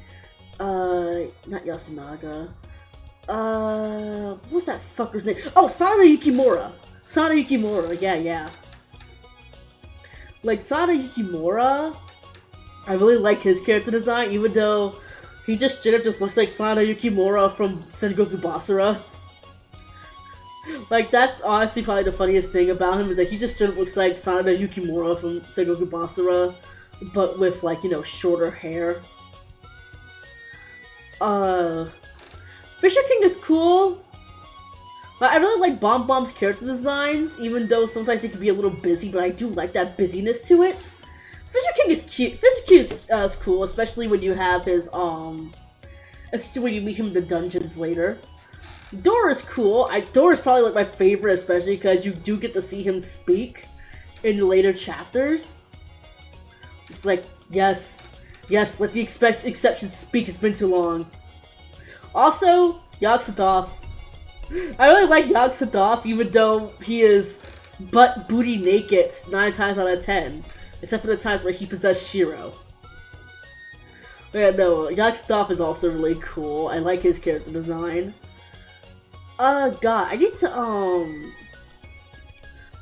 Not Yasunaga. What's that fucker's name? Oh, Sana Yukimura! Sana Yukimura, yeah. Like, Sana Yukimura, I really like his character design, even though he just straight up just looks like Sana Yukimura from Sengoku Basara. Like, that's honestly probably the funniest thing about him, is that he just straight up looks like Sana Yukimura from Sengoku Basara, but with, like, you know, shorter hair. Fisher King is cool. But I really like Bomb Bomb's character designs, even though sometimes they can be a little busy, but I do like that busyness to it. Fisher King is cute. Fisher King is cool, especially when you have his, especially when you meet him in the dungeons later. Dora is cool. Dora is probably like my favorite, especially because you do get to see him speak in the later chapters. It's like, yes, let the exceptions speak, it's been too long. Also, Yogg-Sothoth. I really like Yogg-Sothoth, even though he is butt booty naked 9 times out of 10. Except for the times where he possessed Shiro. But yeah, no, Yogg-Sothoth is also really cool. I like his character design. God, I need to,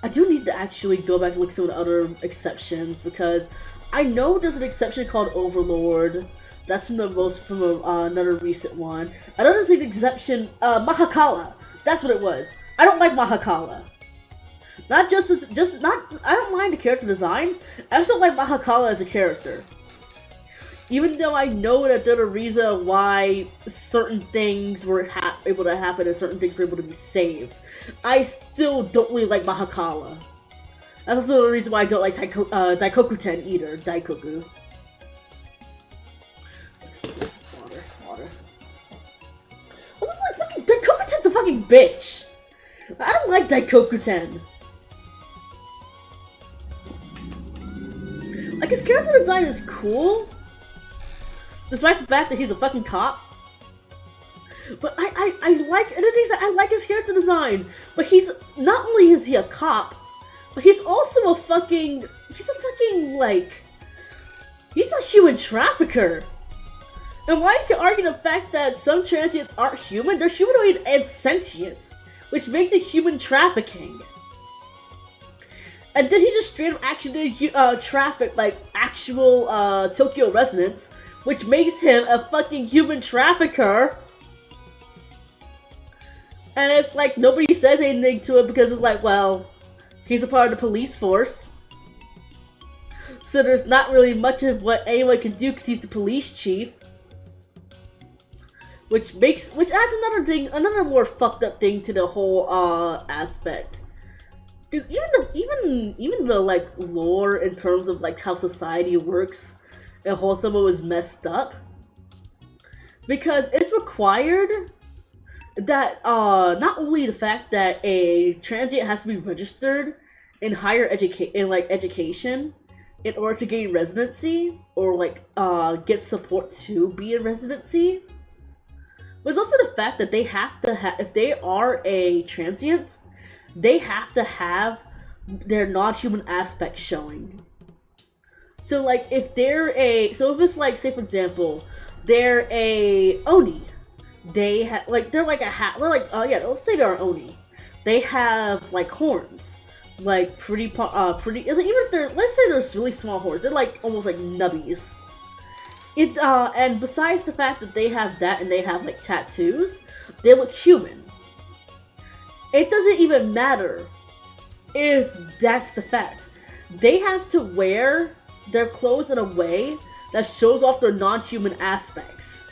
I do need to actually go back and look at some of the other exceptions, because I know there's an exception called Overlord. That's from another recent one. I know there's an exception, Mahakala. That's what it was. I don't like Mahakala. I don't mind the character design. I just don't like Mahakala as a character. Even though I know that there's a reason why certain things were able to happen and certain things were able to be saved, I still don't really like Mahakala. That's also the reason why I don't like Daikoku-ten either. Daikoku. Water. Also, like, fucking Daikoku-ten's a fucking bitch. I don't like Daikoku-ten. Like, his character design is cool, despite the fact that he's a fucking cop. But I like, and the thing is that I like his character design. But not only is he a cop, but he's also a fucking human trafficker. And why you can argue the fact that some transients aren't human, they're humanoid and sentient, which makes it human trafficking. And then he just straight up actually traffic like actual Tokyo residents, which makes him a fucking human trafficker. And it's like nobody says anything to it because it's like, well, he's a part of the police force. So there's not really much of what anyone can do because he's the police chief. Which adds another more fucked up thing to the whole aspect. Because even the like lore in terms of like how society works and how some of it was messed up. Because it's required that not only the fact that a transient has to be registered in higher education in order to gain residency or like get support to be in residency, but it's also the fact that they have to if they are a transient, they have to have their non-human aspect showing. So like if it's like, say for example, they're a Oni. Let's say they're an Oni. They have like horns, like pretty even if let's say they're really small horns, they're like almost like nubbies. And besides the fact that they have that and they have like tattoos, they look human. It doesn't even matter if that's the fact. They have to wear their clothes in a way that shows off their non-human aspects.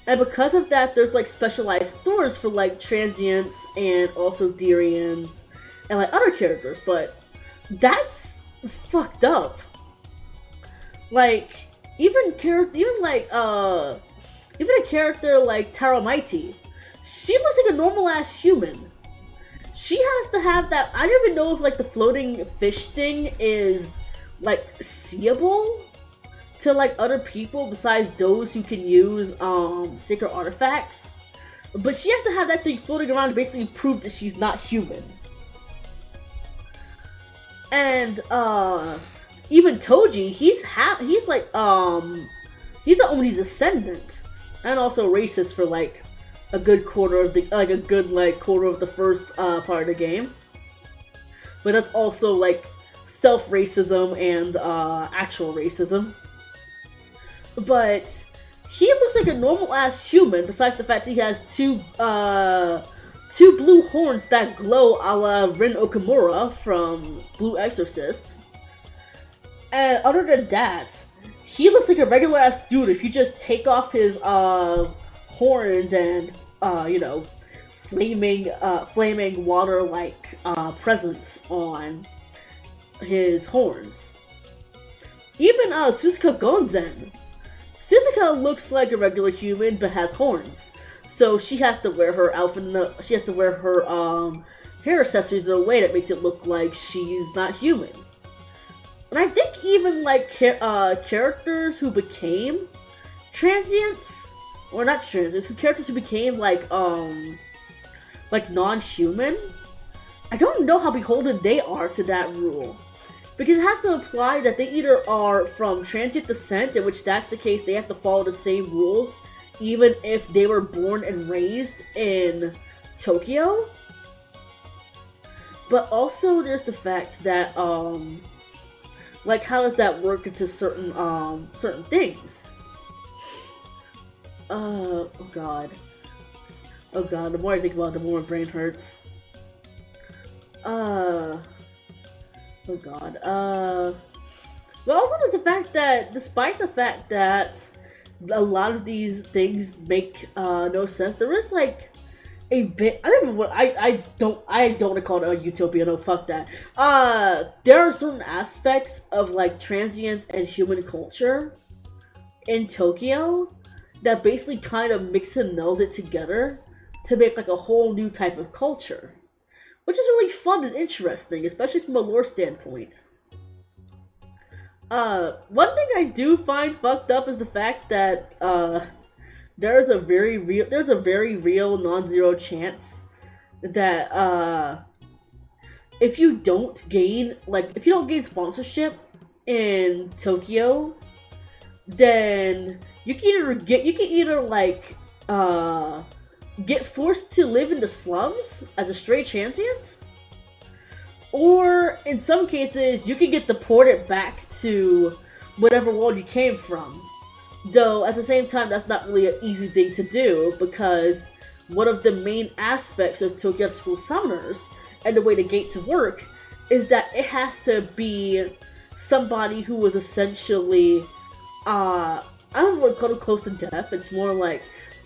And because of that, there's like specialized stores for like transients and also Darians and like other characters, but that's fucked up. Like even a character like Taro Mighty, she looks like a normal ass human. She has to have that. I don't even know if like the floating fish thing is like seeable to like other people besides those who can use sacred artifacts. But she has to have that thing floating around to basically prove that she's not human. And even Toji, he's the only descendant, and also racist for like a good quarter of the first part of the game. But that's also like self-racism and actual racism. But he looks like a normal ass human, besides the fact that he has two blue horns that glow a la Rin Okamura from Blue Exorcist. And other than that, he looks like a regular ass dude if you just take off his horns and flaming water-like presence on his horns. Even Suzuka Gonzen. Suzuka looks like a regular human but has horns, so she has to wear her outfit. She has to wear her hair accessories in a way that makes it look like she's not human. And I think even like characters who became transients, or not transients, characters who became like non-human, I don't know how beholden they are to that rule. Because it has to imply that they either are from transient descent, in which that's the case, they have to follow the same rules, even if they were born and raised in Tokyo. But also there's the fact that, like, how does that work into certain things? Oh god, the more I think about it, the more my brain hurts. Oh god, but also there's the fact that, despite the fact that a lot of these things make, no sense, there is, like, a bit, I don't want to call it a utopia, no, fuck that. There are certain aspects of, like, transient and human culture in Tokyo that basically kind of mix and meld it together to make, like, a whole new type of culture. Which is really fun and interesting, especially from a lore standpoint. One thing I do find fucked up is the fact that, there's a very real non-zero chance that, if you don't gain sponsorship in Tokyo, then you can either get forced to live in the slums as a stray transient, or in some cases you can get deported back to whatever world you came from. Though at the same time, that's not really an easy thing to do, because one of the main aspects of Tokyo School Summoners and the way the gates work is that it has to be somebody who was essentially I don't want to call it close to death. It's more like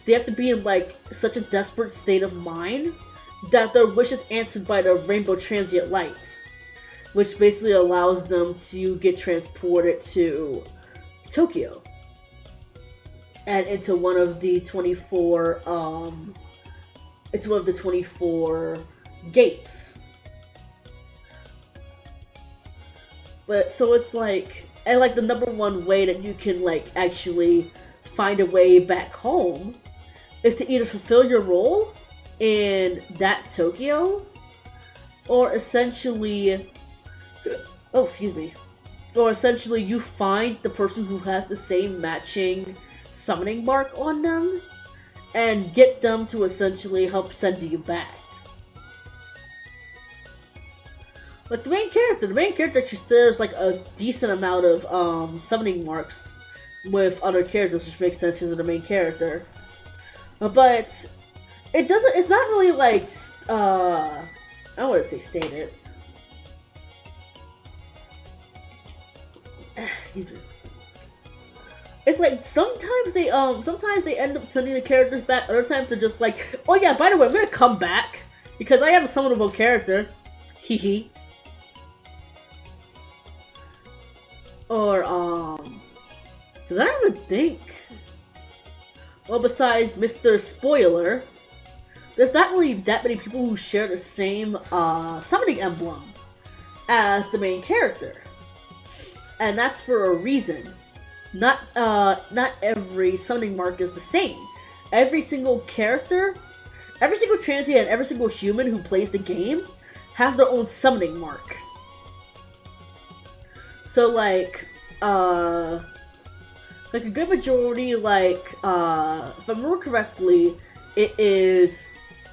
they have to be in, like, such a desperate state of mind that their wish is answered by the rainbow transient light, which basically allows them to get transported to Tokyo and into one of the 24 gates. But so it's like, and like the number one way that you can, like, actually find a way back home is to either fulfill your role in that Tokyo, or essentially, or essentially you find the person who has the same matching summoning mark on them, and get them to essentially help send you back. But the main character actually shares, like, a decent amount of summoning marks with other characters, which makes sense because of the main character. But it's not really, like, I don't want to say stated. Excuse me. It's like sometimes they end up sending the characters back, other times they're just like, oh yeah, by the way, I'm gonna come back because I have a summonable character. Hehe. Or because I would think, well, besides Mr. Spoiler, there's not really that many people who share the same summoning emblem as the main character, and that's for a reason. Not every summoning mark is the same. Every single character, every single transient, and every single human who plays the game has their own summoning mark. So like a good majority, like, if I remember correctly, it is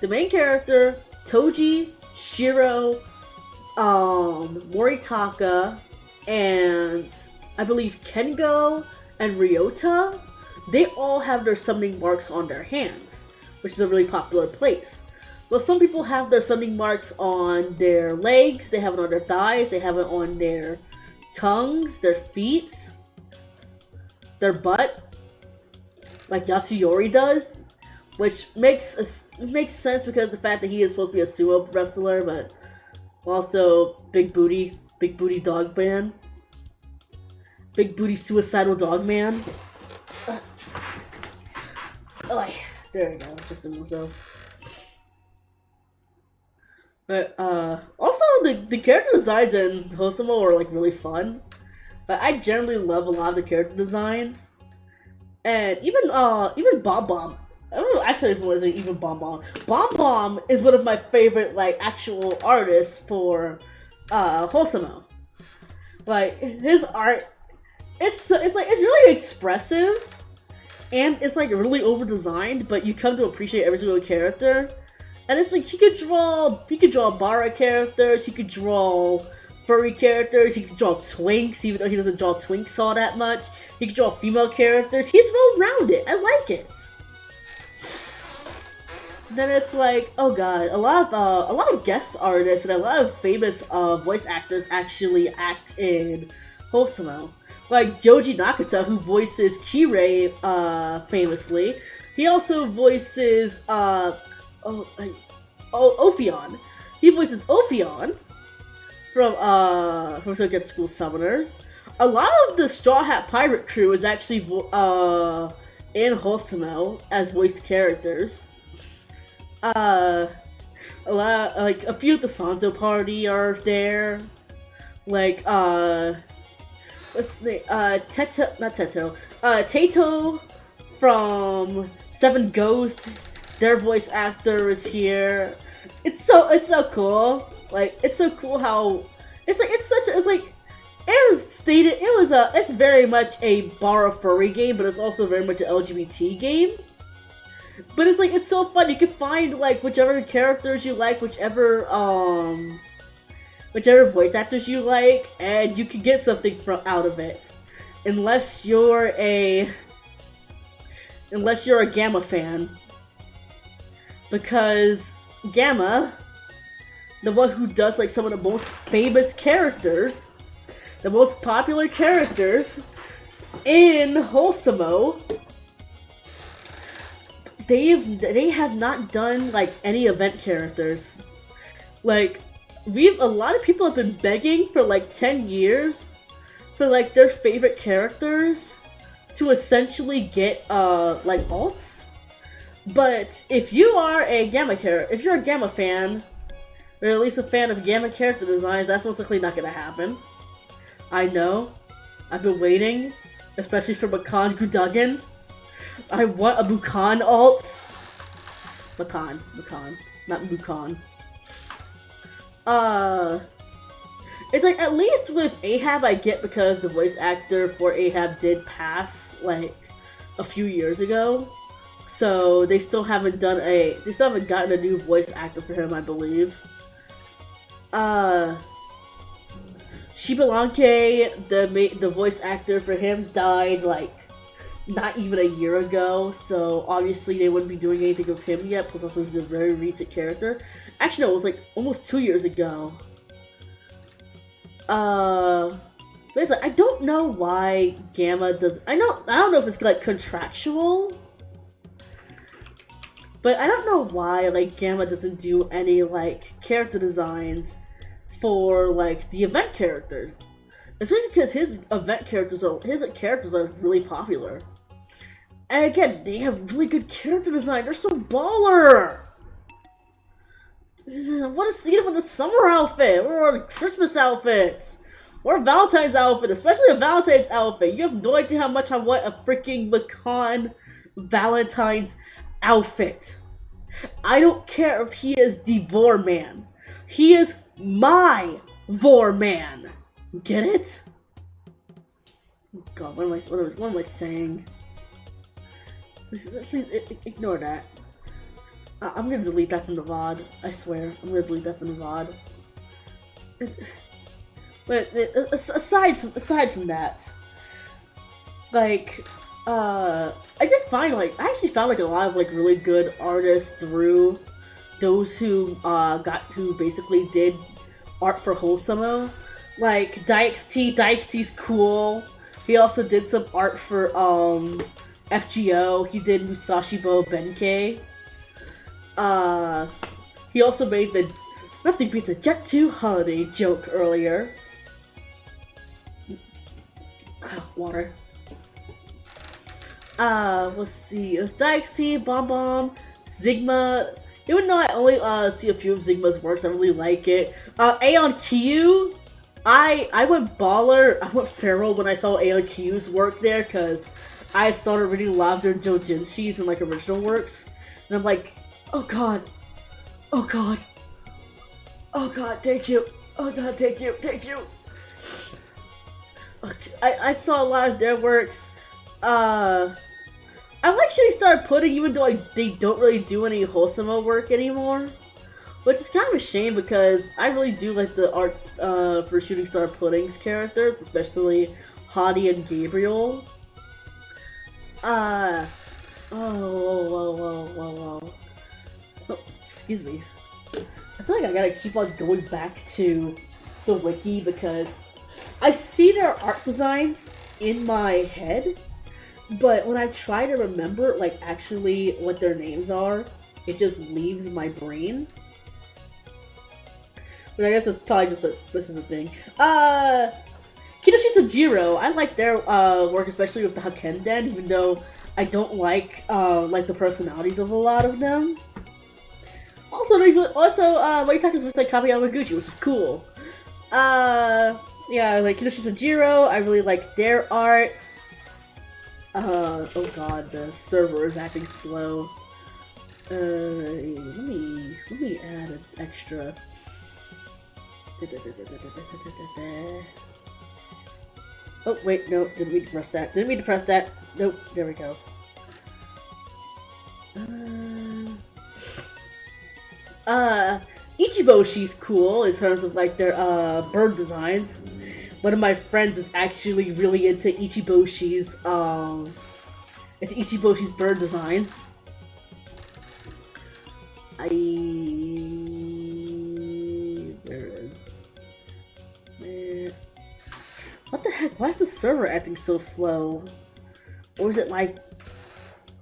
the main character, Toji, Shiro, Moritaka, and I believe Kengo and Ryota. They all have their summoning marks on their hands, which is a really popular place. Well, some people have their summoning marks on their legs, they have it on their thighs, they have it on their tongues, their feet, their butt, like Yasuyori does. which makes sense because of the fact that he is supposed to be a sumo wrestler, but also big booty dog man, big booty suicidal dog man. Oh, there we go. Just almost though. But also the character designs in Hosomo are like really fun. But I generally love a lot of the character designs, and even Bomb Bomb. I don't know, actually, if it wasn't even Bomb Bomb. Bomb Bomb is one of my favorite like actual artists for Hosomo. Like his art, it's really expressive, and it's like really over designed. But you come to appreciate every single character. And it's like he could draw Bara characters, he could draw furry characters, he could draw twinks, even though he doesn't draw twinks all that much. He could draw female characters. He's well-rounded. I like it. Then it's like, oh god, a lot of guest artists and a lot of famous voice actors actually act in Hosomo. Like Joji Nakata, who voices Kirei famously. He also voices Ophion. He voices Ophion from Tokyo School Summoners. A lot of the Straw Hat Pirate crew is actually in Hosomo as voiced characters. A lot, like a few of the Sanzo party are there. Like what's the name? Tato from Seven Ghost. Their voice actor is here. It's so cool. Like it's so cool how it's very much a bar furry game, but it's also very much an LGBT game. But it's so fun. You can find like whichever characters you like, whichever voice actors you like, and you can get something out of it. Unless you're a Gamma fan. Because Gamma, the one who does like some of the most famous characters, the most popular characters in Hosomo, they have not done like any event characters. Like a lot of people have been begging for like 10 years for like their favorite characters to essentially get like alts. But if you are a Gamma if you're a Gamma fan, or at least a fan of Gamma character designs, that's most likely not gonna happen. I know. I've been waiting, especially for Makan Gudagen. I want a Mukan alt. Makan, not Mukan. It's like, at least with Ahab I get because the voice actor for Ahab did pass, like, a few years ago. So they still haven't gotten a new voice actor for him, I believe. Shibalanke, the voice actor for him, died like not even a year ago, so obviously they wouldn't be doing anything with him yet, plus also he's a very recent character. Actually no, it was like almost 2 years ago. But it's like, I don't know why Gamma does, I don't know if it's like contractual, but I don't know why like Gamma doesn't do any like character designs for like the event characters. Especially because his characters are really popular. And again, they have really good character design. They're so baller. I want to see them in a summer outfit, or a Christmas outfit, or a Valentine's outfit, especially a Valentine's outfit. You have no idea how much I want a freaking Makan Valentine's outfit. I don't care if he is the Vor Man. He is my Vor Man. Get it? God, what am I saying? Please, ignore that. I'm gonna delete that from the VOD. I swear, I'm gonna delete that from the VOD. But aside from that, like, I actually found like a lot of like really good artists through those who basically did art for Hosomo. Like DXT's cool. He also did some art for FGO. He did Musashibo Benkei. He also made the Nothing Beats a Jet 2 holiday joke earlier. Water. Let's see. It was DXT, Bomb Bomb, Sigma. Even though I only see a few of Sigma's works, I really like it. Aeon Kyu. I went baller. I went feral when I saw Aeon Kyu's work there because I had started reading a lot of their Joujinshis and like original works, and I'm like, oh god, oh god, oh god, thank you, oh god, thank you, thank you. I saw a lot of their works. I like Shitty Star Pudding, even though they don't really do any Wholesome work anymore. Which is kind of a shame because I really do like the art for Shooting Star Pudding's characters, especially Hadi and Gabriel. Oh, excuse me. I feel like I gotta keep on going back to the wiki because I see their art designs in my head, but when I try to remember, like, actually what their names are, it just leaves my brain. But I guess that's probably just this is the thing. Kinoshi Tojiro, I like their work, especially with the Hakenden, even though I don't like the personalities of a lot of them. Also, Moritake's was like copy Yamaguchi, which is cool. Yeah, like Kinoshi Tojiro, I really like their art. Oh god, the server is acting slow. Let me add an extra. Oh wait, no, didn't mean to press that. Didn't mean to press that. Nope, there we go. Ichiboshi's cool in terms of like their bird designs. One of my friends is actually really into Ichiboshi's bird designs. What the heck? Why is the server acting so slow? Or is it like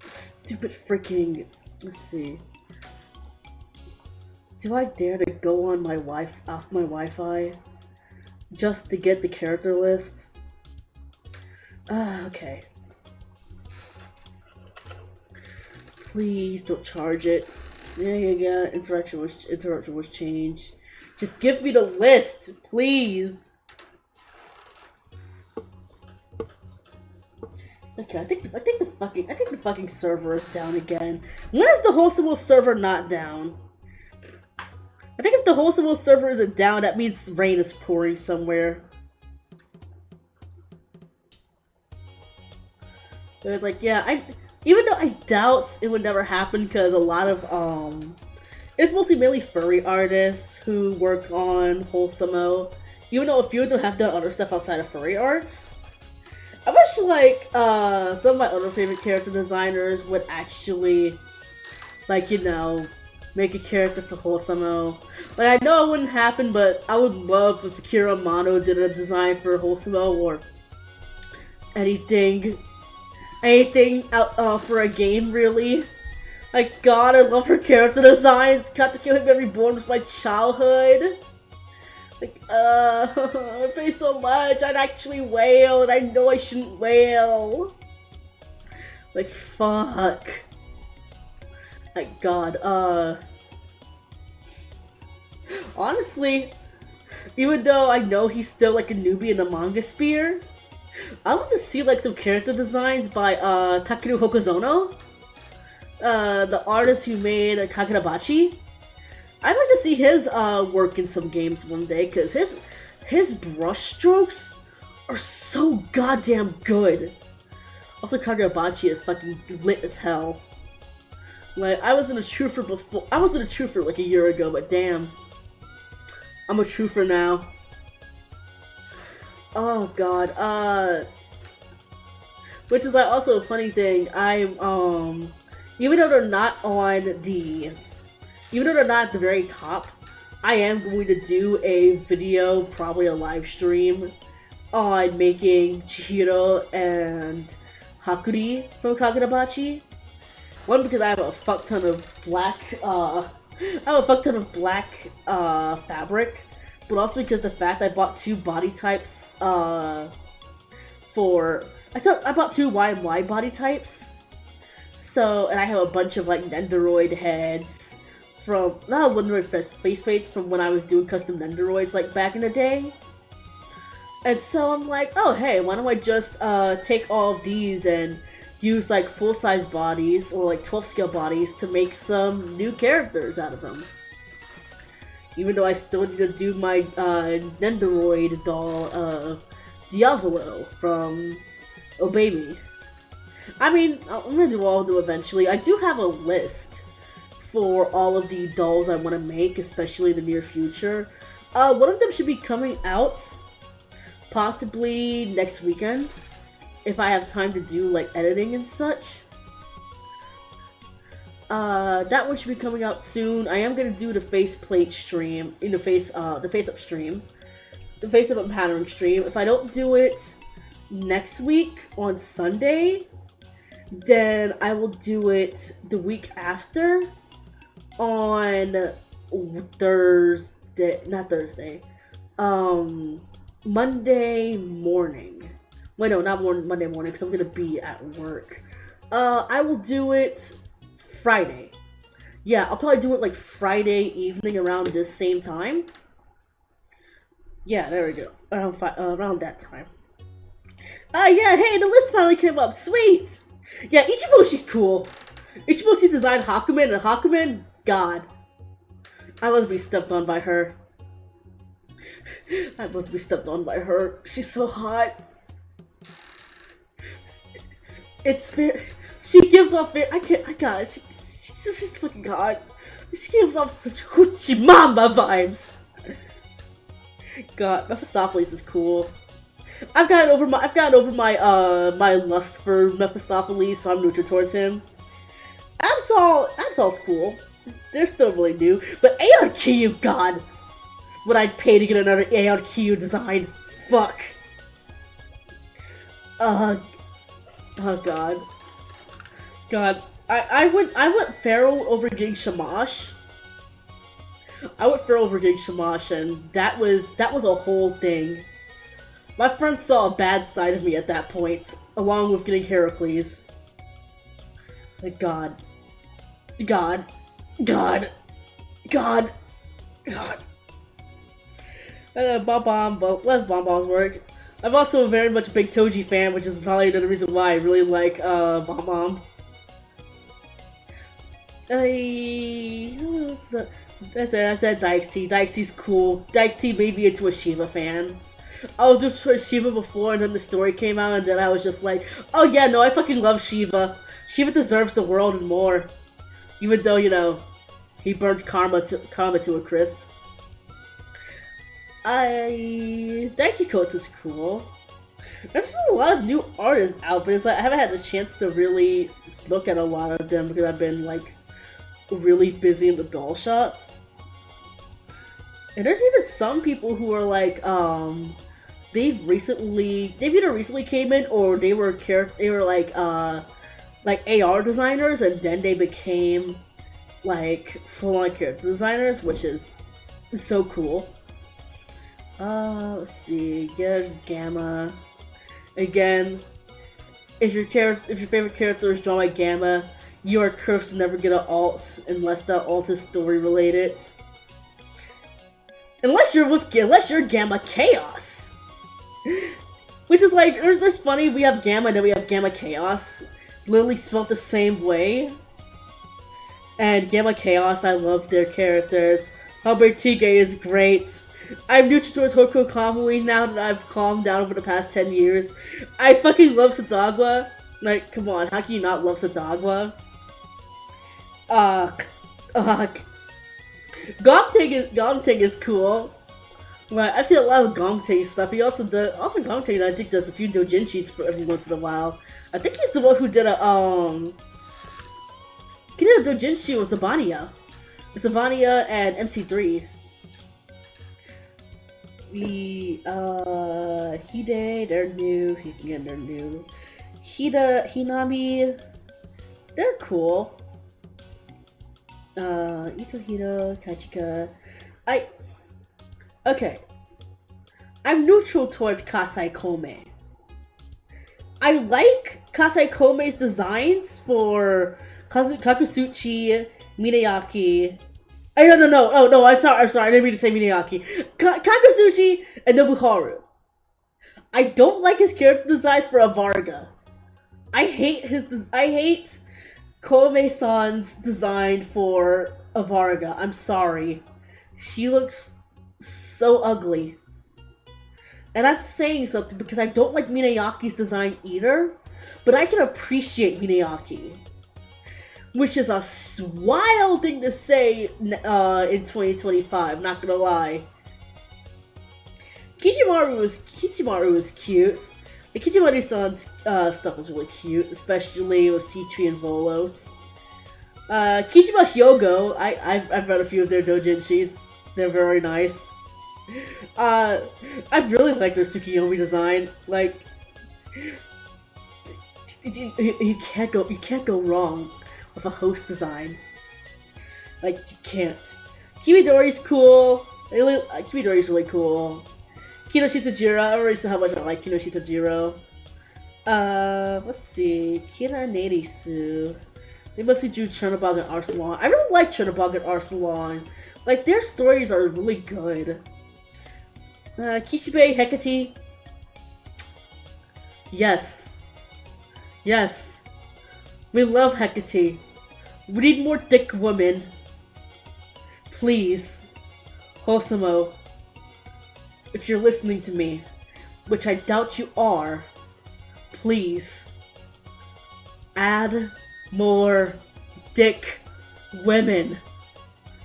stupid freaking? Let's see. Do I dare to go on my off my Wi-Fi just to get the character list? Okay. Please don't charge it. Yeah. Interruption was changed. Just give me the list, please. Okay, I think the fucking server is down again. When is the Wholesome server not down? I think if the Wholesome server isn't down, that means rain is pouring somewhere. But it's like, yeah, even though I doubt it would never happen because a lot of it's mostly mainly furry artists who work on Wholesome. Even though a few of them have done other stuff outside of furry arts. I wish like some of my other favorite character designers would actually, like, you know, make a character for Wholesome. Like, I know it wouldn't happen, but I would love if Akira Amano did a design for Wholesome or anything out for a game, really. Like, God, I love her character designs. Got to Kill Him Reborn was my childhood. Like, I pay so much, I'd actually wail, and I know I shouldn't wail. Like, fuck. Like, God, honestly, even though I know he's still, like, a newbie in the manga sphere, I want to see, like, some character designs by, Takeru Hokuzono, the artist who made Kagurabachi. I'd like to see his work in some games one day, because his brush strokes are so goddamn good. Also, Kagurabachi is fucking lit as hell. Like, I was in a truther before. I was in a truther like a year ago, but damn, I'm a truther now. Oh god. Which is like also a funny thing. Even though they're not on the. Even though they're not at the very top, I am going to do a video, probably a live stream, on making Chihiro and Hakuri from Kagurabachi. One, because I have a fuck ton of black, fabric, but also because the fact I bought 2 body types, I bought 2 Y body types. So, and I have a bunch of like Nendoroid heads from, not Nendoroid face plates from when I was doing custom Nendoroids like back in the day. And so I'm like, oh hey, why don't I just take all of these and use like full-size bodies or like 12 scale bodies to make some new characters out of them. Even though I still need to do my Nendoroid doll, Diavolo from Obey Me. I mean, I'm gonna do all of them eventually. I do have a list for all of the dolls I want to make, especially in the near future. One of them should be coming out possibly next weekend, if I have time to do like editing and such. That one should be coming out soon. I am gonna do the faceplate stream, the face up stream, the face up and pattern stream. If I don't do it next week on Sunday, then I will do it the week after on Monday morning. Wait, no, not Monday morning, because I'm gonna be at work. I will do it Friday. Yeah, I'll probably do it like Friday evening around this same time. Yeah, there we go. Around that time. Yeah, hey, the list finally came up. Sweet! Yeah, Ichiboshi's cool. Ichiboshi designed Hakumen, and Hakumen, God. I love to be stepped on by her. I'd love to be stepped on by her. She's so hot. It's very... She gives off very... She's fucking hot. She gives off such hoochie mama vibes. God, Mephistopheles is cool. I've gotten over my lust for Mephistopheles, so I'm neutral towards him. Absol's cool. They're still really new, but Aeon Kyu, God, would I pay to get another Aeon Kyu design? Fuck. Oh God. I went feral over getting Shamash. I went feral over getting Shamash, and that was a whole thing. My friends saw a bad side of me at that point, along with getting Heracles. Like, God. Let's Bombs work. I'm also a very much big Toji fan, which is probably another reason why I really like Bomb. I said Dykes-T. Dykes-T's cool. Dykes-T made me into a Shiva fan. I was just for Shiva before, and then the story came out, and then I was just like, oh yeah, no, I fucking love Shiva. Shiva deserves the world and more. Even though, you know, he burned karma to a crisp. Daichi Coats is cool. There's a lot of new artists out, but it's like I haven't had the chance to really look at a lot of them because I've been like really busy in the doll shop. And there's even some people who are like they either recently came in or they were like AR designers, and then they became like full-on character designers, which is so cool. Let's see. There's Gamma. Again, if your favorite character is drawn by Gamma, you are cursed to never get an alt unless that alt is story related. Unless you're Gamma Chaos. Which is like, there's funny, we have Gamma and then we have Gamma Chaos. Literally spelled the same way. And Gamma Chaos, I love their characters. Hubbard Tige is great. I'm neutral towards Hoku Kamui now that I've calmed down over the past 10 years. I fucking love Sadagwa. Like, come on, how can you not love Sadagwa? Gongting is cool. Like, I've seen a lot of Gongting stuff. He also does, Gongting I think does a few doujinshis for every once in a while. I think he's the one who did a doujinshi with Savania. Savania and MC3. Hide, they're new. Again, they're new. Hinami, they're cool. Itohiro, Kachika. Okay. I'm neutral towards Kasai Kome. I like Kasai Kome's designs for Kakusuchi, Minayaki. No, I'm sorry, I didn't mean to say Minayaki. Kakusuchi and Nobuharu. I don't like his character designs for Avarga. I hate Kome-san's design for Avarga. I'm sorry. She looks so ugly. And that's saying something because I don't like Minayaki's design either, but I can appreciate Minayaki. Which is a wild thing to say in 2025, not gonna lie. Kichimaru was cute. The Kichimaru-san's stuff was really cute, especially with C-Tree and Volos. Kichima Hyogo, I've read a few of their doujinshis. They're very nice. I really like their Tsukiyomi design. Like, you can't go wrong with a host design. Like, you can't. Kimidori's cool. Kimidori's really cool. Kinoshita Jiro, I already said how much I like Kinoshita Jiro. Let's see. Kira Nerisu. They mostly do Chernobog and Arsalan. I really like Chernobog and Arsalan. Like, their stories are really good. Kishibe Hecate. Yes. Yes. We love Hecate. We need more thick women. Please. Hosomo. If you're listening to me, which I doubt you are, please add more thick women.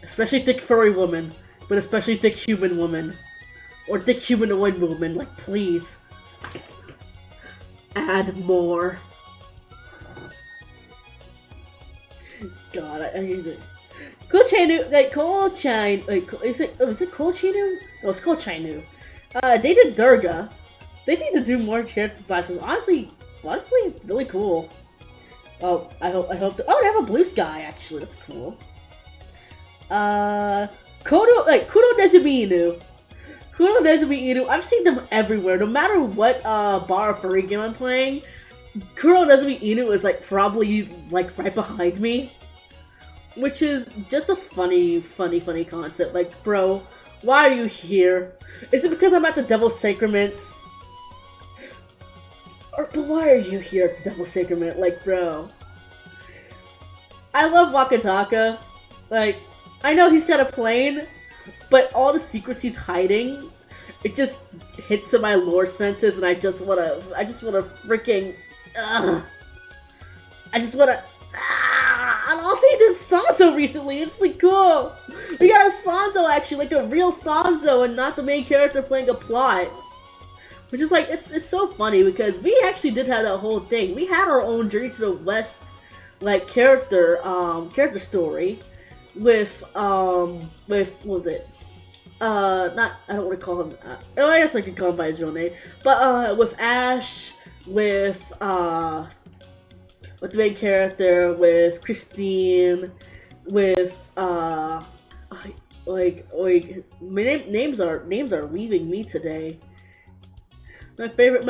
Especially thick furry women, but especially thick human women. Or thick humanoid women, like, please. Add more. God, I need it. Kochinu, like, is it Kochinu? No, it's Kochinu. They did Durga. They need to do more character designs, because honestly, really cool. Oh, I hope, oh, they have a blue sky, actually, that's cool. Kuro Nezumi Inu. Kuro Nezumi Inu, I've seen them everywhere, no matter what, bar or furry game I'm playing. Kuro Nezumi Inu is, like, probably, like, right behind me. Which is just a funny concept. Like, bro, why are you here? Is it because I'm at the Devil's Sacrament? But why are you here at the Devil's Sacrament? Like, bro. I love Wakataka. Like, I know he's kind of plain, but all the secrets he's hiding, it just hits in my lore senses, and I just wanna freaking, I just wanna, and also he did Sanzo recently, it's really cool! We got a Sanzo actually, like a real Sanzo, and not the main character playing a plot. Which is like, it's so funny, because we actually did have that whole thing. We had our own Journey to the West, like, character story, with, what was it? I don't want to call him, I guess I could call him by his real name, but, with Ash, with the main character, with Christine, with, names are leaving me today. My favorite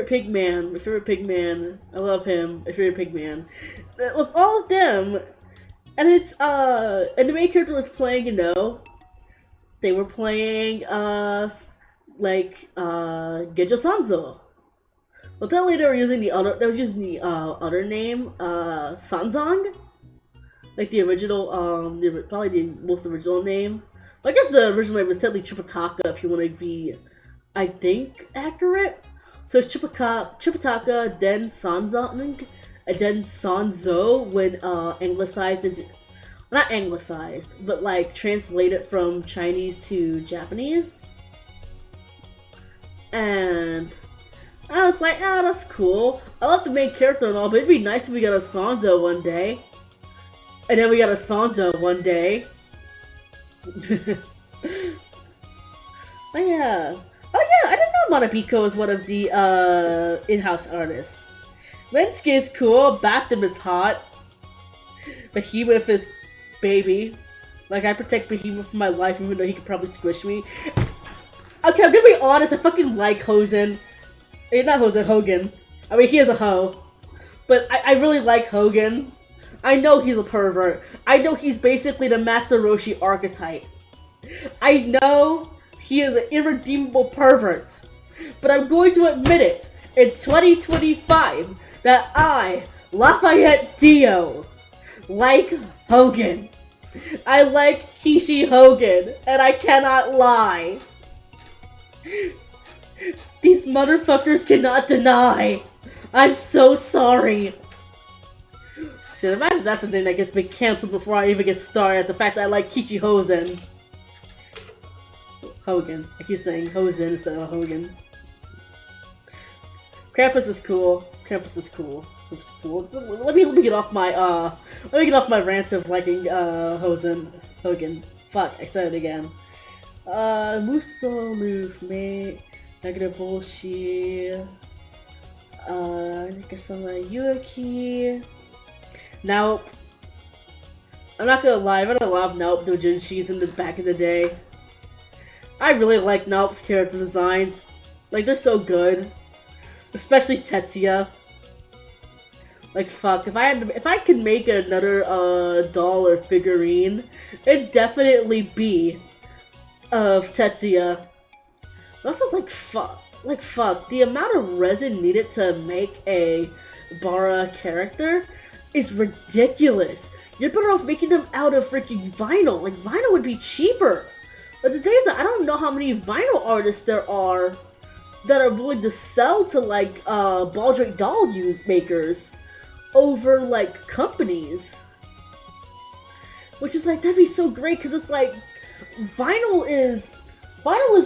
Pigman, I love him, my favorite Pigman. With all of them, and it's, and the main character was playing, you know, they were playing, Gejo Sanzo. Well, then later they were using the other name, Sanzang? Like the original, probably the most original name. Well, I guess the original name was technically Tripitaka, if you want to be, I think, accurate. So it's Tripitaka, then Sanzang, and then Sanzo when anglicized into, not anglicized, but like translated from Chinese to Japanese. And I was like, oh, that's cool. I love the main character and all, but it'd be nice if we got a Sanzo one day. And then we got a Sanzo one day. Oh yeah. Oh yeah, I didn't know Monobiko was one of the in-house artists. Linsky is cool, Batham is hot. Behemoth is baby. Like, I protect Behemoth for my life even though he could probably squish me. Okay, I'm gonna be honest, I fucking like Hosen. Not Hosen, Hogan. I mean, he is a hoe. But I really like Hogan. I know he's a pervert. I know he's basically the Master Roshi archetype. I know he is an irredeemable pervert. But I'm going to admit it in 2025 that I, Lafayette Dio, like Hogan. I like Kishi Hogan, and I cannot lie. These motherfuckers cannot deny. I'm so sorry. Shit, imagine that's the thing that gets me canceled before I even get started. The fact that I like Kichi Hosen. Hogan. I keep saying Hosen instead of Hogan. Krampus is cool. Krampus is cool. It's cool. Let me get off my rant of liking Hogan. Fuck, I said it again. Muso movement. Negative bullshit. I guess I'm like Yuki. Now, I'm not gonna lie, I read a lot of Naup doujinshis in the back in the day. I really like Naup's character designs. Like, they're so good. Especially Tetsuya. Like, fuck, if I could make another doll or figurine, it'd definitely be of Tetsuya. Also, like fuck, the amount of resin needed to make a Bara character is ridiculous. You're better off making them out of freaking vinyl. Like, vinyl would be cheaper. But the thing is that I don't know how many vinyl artists there are that are willing to sell to, like, Baldric doll makers over, like, companies. Which is, like, that'd be so great, because it's, like, vinyl is,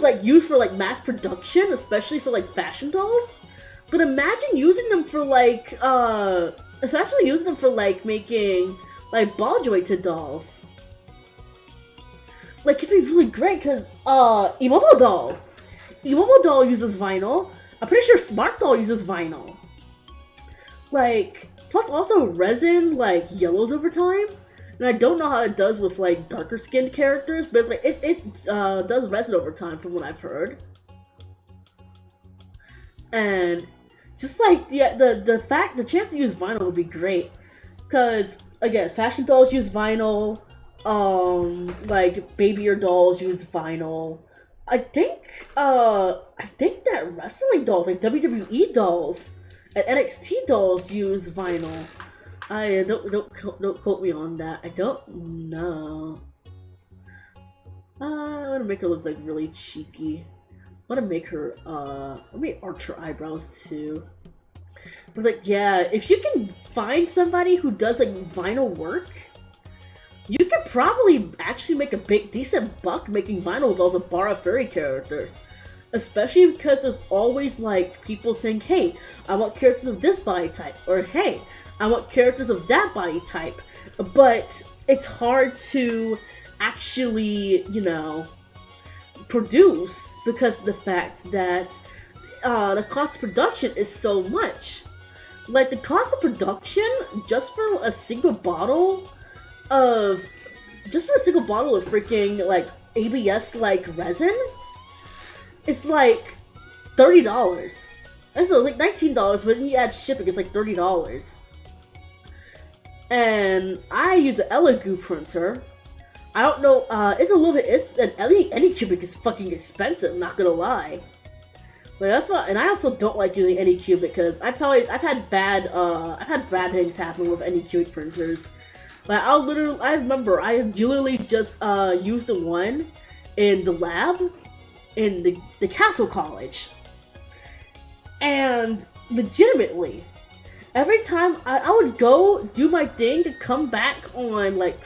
like, used for, like, mass production, especially for, like, fashion dolls. But imagine using them for, like, especially using them for, like, making, like, ball-jointed dolls. Like, it'd be really great, because, Imomo Doll uses vinyl. I'm pretty sure Smart Doll uses vinyl. Like, plus also resin, like, yellows over time. And I don't know how it does with, like, darker skinned characters, but it's like, it does resin over time from what I've heard. And just like, the chance to use vinyl would be great. Cause, again, fashion dolls use vinyl, like, babier dolls use vinyl. I think that wrestling dolls, like WWE dolls and NXT dolls use vinyl. I don't quote me on that. I don't know. I want to make her look like really cheeky. I want to make her let me arch her eyebrows too. I was like, yeah, if you can find somebody who does like vinyl work, you could probably actually make a decent buck making vinyl dolls of Bara furry characters. Especially because there's always like people saying, hey, I want characters of this body type, or hey, I want characters of that body type. But it's hard to actually, you know, produce because of the fact that the cost of production is so much. Like, the cost of production just for a single bottle of freaking like ABS like resin is like $30. That's like $19, but when you add shipping it's like $30. And I use an Elegoo printer. I don't know, it's an Anycubic is fucking expensive, not gonna lie. But that's why, and I also don't like using Anycubic because I've had bad things happen with Anycubic printers. Like, I remember I literally just used the one in the lab in the Castle College. And legitimately, every time I would go do my thing to come back on like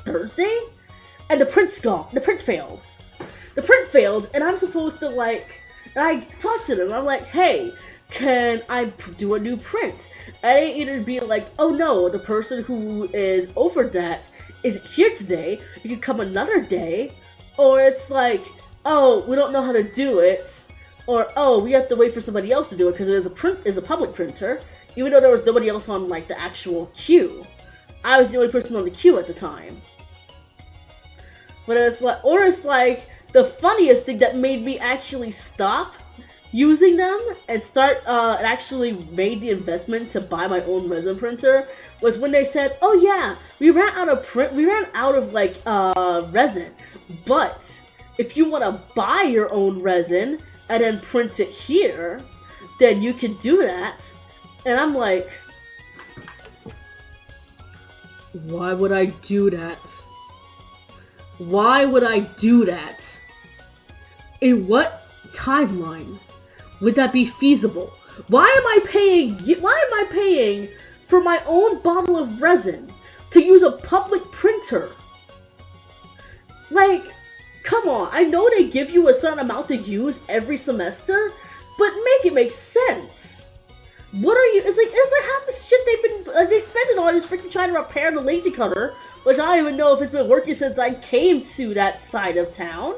Thursday, and the print failed. The print failed, and I'm supposed to like, and I talked to them. I'm like, hey, can I do a new print? And they either be like, oh no, the person who is over that isn't here today. You can come another day, or it's like, oh, we don't know how to do it, or oh, we have to wait for somebody else to do it because it is a public printer. even though there was nobody else on like the actual queue. I was the only person on the queue at the time. But it's like the funniest thing that made me actually stop using them and start and actually made the investment to buy my own resin printer was when they said, "Oh yeah, we ran out of like resin, but if you want to buy your own resin and then print it here, then you can do that." And I'm like, why would I do that? Why would I do that? In what timeline would that be feasible? Why am I paying for my own bottle of resin to use a public printer? Like, come on, I know they give you a certain amount to use every semester, but make it make sense. What are you, it's like half the shit they spend it on is freaking trying to repair the lazy cutter, which I don't even know if it's been working since I came to that side of town,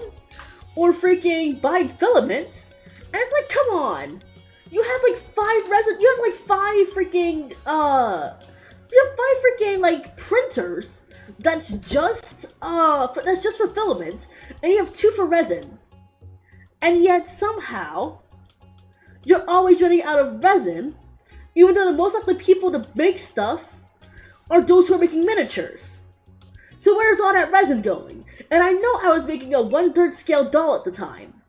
or freaking buy filament. And it's like, come on, you have like 5 resin, you have like 5 freaking, like printers that's just for filament, and you have 2 for resin, and yet somehow you're always running out of resin, even though the most likely people to make stuff are those who are making miniatures. So where's all that resin going? And I know I was making a 1/3 scale doll at the time,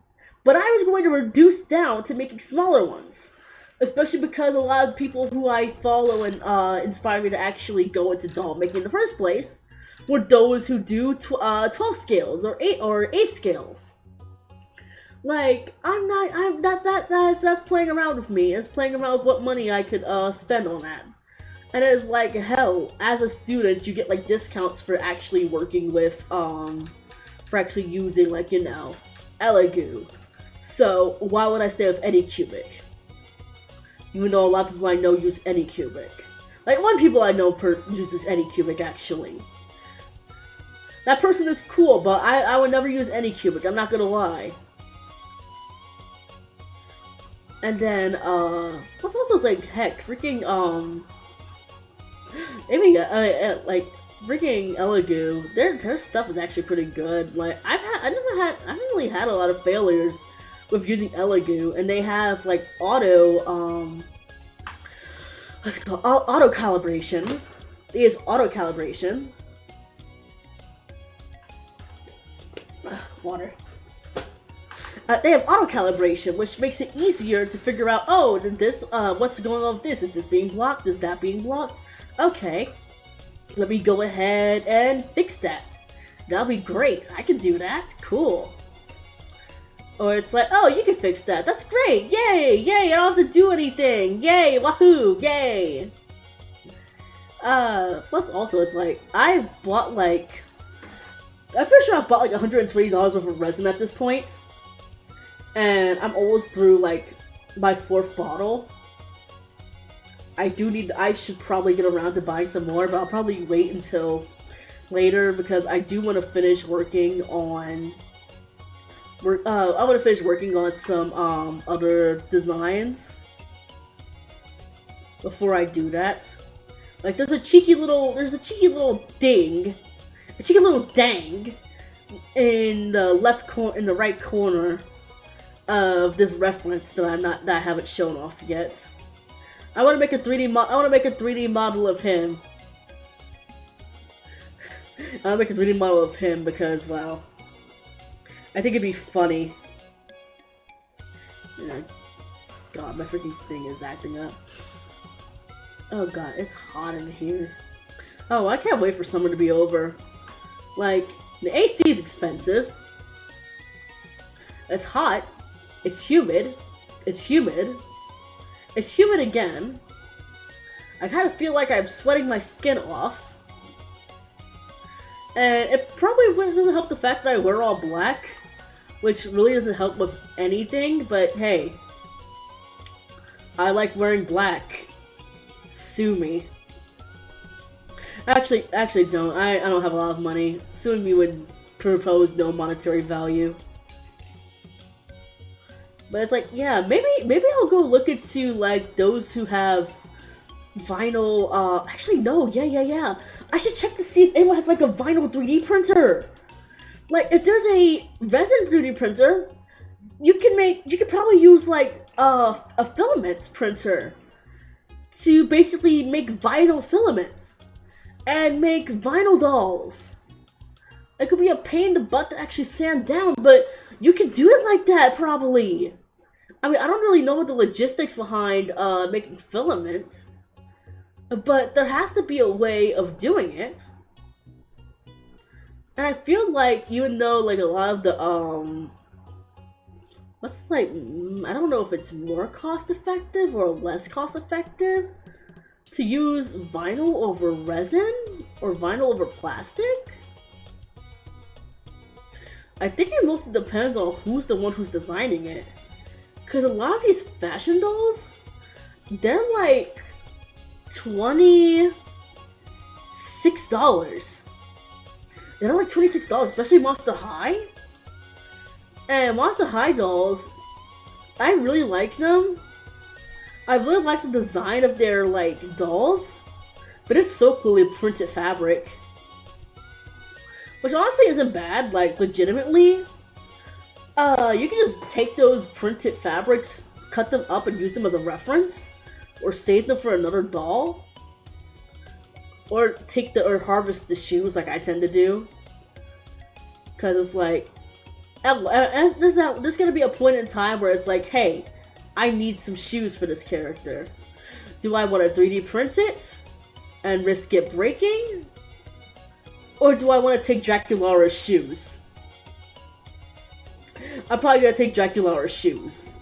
but I was going to reduce down to making smaller ones, especially because a lot of people who I follow and inspire me to actually go into doll making in the first place were those who do 12 scales or 8 scales. Like, that's playing around with me. It's playing around with what money I could spend on that. And it's like, hell, as a student, you get like discounts for actually working with, for actually using, like, you know, Elegoo. So why would I stay with Anycubic? Even though a lot of people I know use Anycubic. Like, one people I know uses Anycubic, actually. That person is cool, but I would never use Anycubic, I'm not gonna lie. And then, what's also like, heck, freaking, maybe, like, freaking Elegoo, their stuff is actually pretty good. Like, I haven't really had a lot of failures with using Elegoo, and they have, like, what's it called, auto calibration. They use auto calibration. Water. They have auto calibration, which makes it easier to figure out, oh, this, what's going on with this? Is this being blocked? Is that being blocked? Okay, let me go ahead and fix that. That'll be great. I can do that. Cool. Or it's like, oh, you can fix that. That's great. Yay, yay, I don't have to do anything. Yay, wahoo, yay. Plus also, it's like, I've bought like, I'm pretty sure I've bought like $120 worth of resin at this point. And I'm almost through like my 4th bottle. I should probably get around to buying some more, but I'll probably wait until later because I do want to finish working on I want to finish working on some other designs before I do that. Like, there's a cheeky little dang in the right corner of this reference that I haven't shown off yet. I want to make a 3D model of him. I want to make a 3D model of him because, well, I think it'd be funny. God, my freaking thing is acting up. Oh god, it's hot in here. Oh, I can't wait for summer to be over. Like, the AC is expensive. It's hot. It's humid. It's humid. It's humid again. I kind of feel like I'm sweating my skin off. And it probably doesn't help the fact that I wear all black, which really doesn't help with anything, but hey. I like wearing black. Sue me. Actually don't. I don't have a lot of money. Suing me would propose no monetary value. But it's like, yeah, maybe I'll go look into like those who have vinyl, actually no, yeah. I should check to see if anyone has like a vinyl 3D printer. Like, if there's a resin 3D printer, you could probably use like a filament printer to basically make vinyl filaments and make vinyl dolls. It could be a pain in the butt to actually sand down, but you can do it like that probably. I mean, I don't really know what the logistics behind making filament, but there has to be a way of doing it. And I feel like, even though like a lot of the what's like, I don't know if it's more cost effective or less cost effective to use vinyl over resin or vinyl over plastic. I think it mostly depends on who's the one who's designing it. Cause a lot of these fashion dolls, they're like $26. They're like $26, especially Monster High. And Monster High dolls, I really like them. I really like the design of their like dolls, but it's so clearly printed fabric, which honestly isn't bad. Like, legitimately, you can just take those printed fabrics, cut them up, and use them as a reference, or save them for another doll, or harvest the shoes like I tend to do, because it's like, and there's gonna be a point in time where it's like, hey, I need some shoes for this character. Do I want to 3D print it and risk it breaking? Or do I want to take Draculaura's shoes? I'm probably gonna take Draculaura's shoes.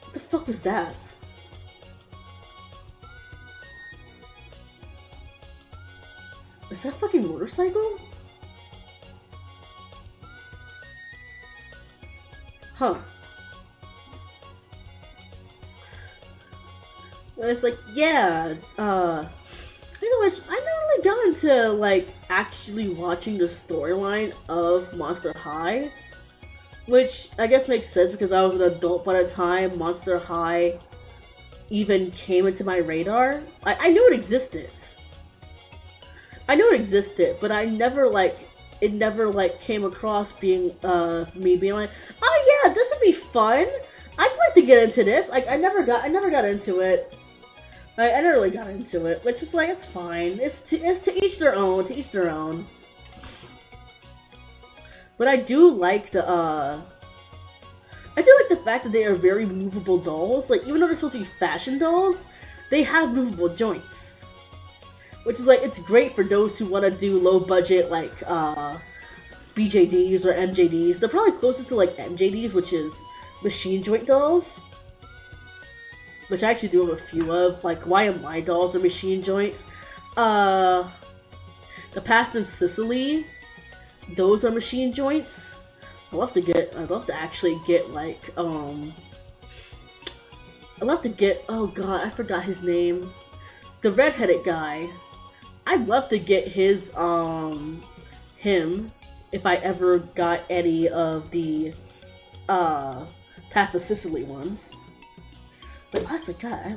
What the fuck was that? Is that a fucking motorcycle? Huh. It's like, yeah, pretty much, I never really got into, like, actually watching the storyline of Monster High, which I guess makes sense because I was an adult by the time Monster High even came into my radar. I knew it existed. But I never, like, it never, like, came across being, me being like, oh yeah, this would be fun! I'd like to get into this. Like, I never got into it. I never really got into it, which is like, it's fine. It's to each their own, But I do like the, I feel like the fact that they are very movable dolls, like, even though they're supposed to be fashion dolls, they have movable joints. Which is like, it's great for those who want to do low budget, like, BJDs or MJDs. They're probably closest to, like, MJDs, which is machine joint dolls. Which I actually do have a few of. Like, YMY dolls are machine joints. The Past in Sicily, those are machine joints. I'd love to actually get, like, oh god, I forgot his name. The redheaded guy. I'd love to get his, him, if I ever got any of the, Past the Sicily ones. But I was like, God, I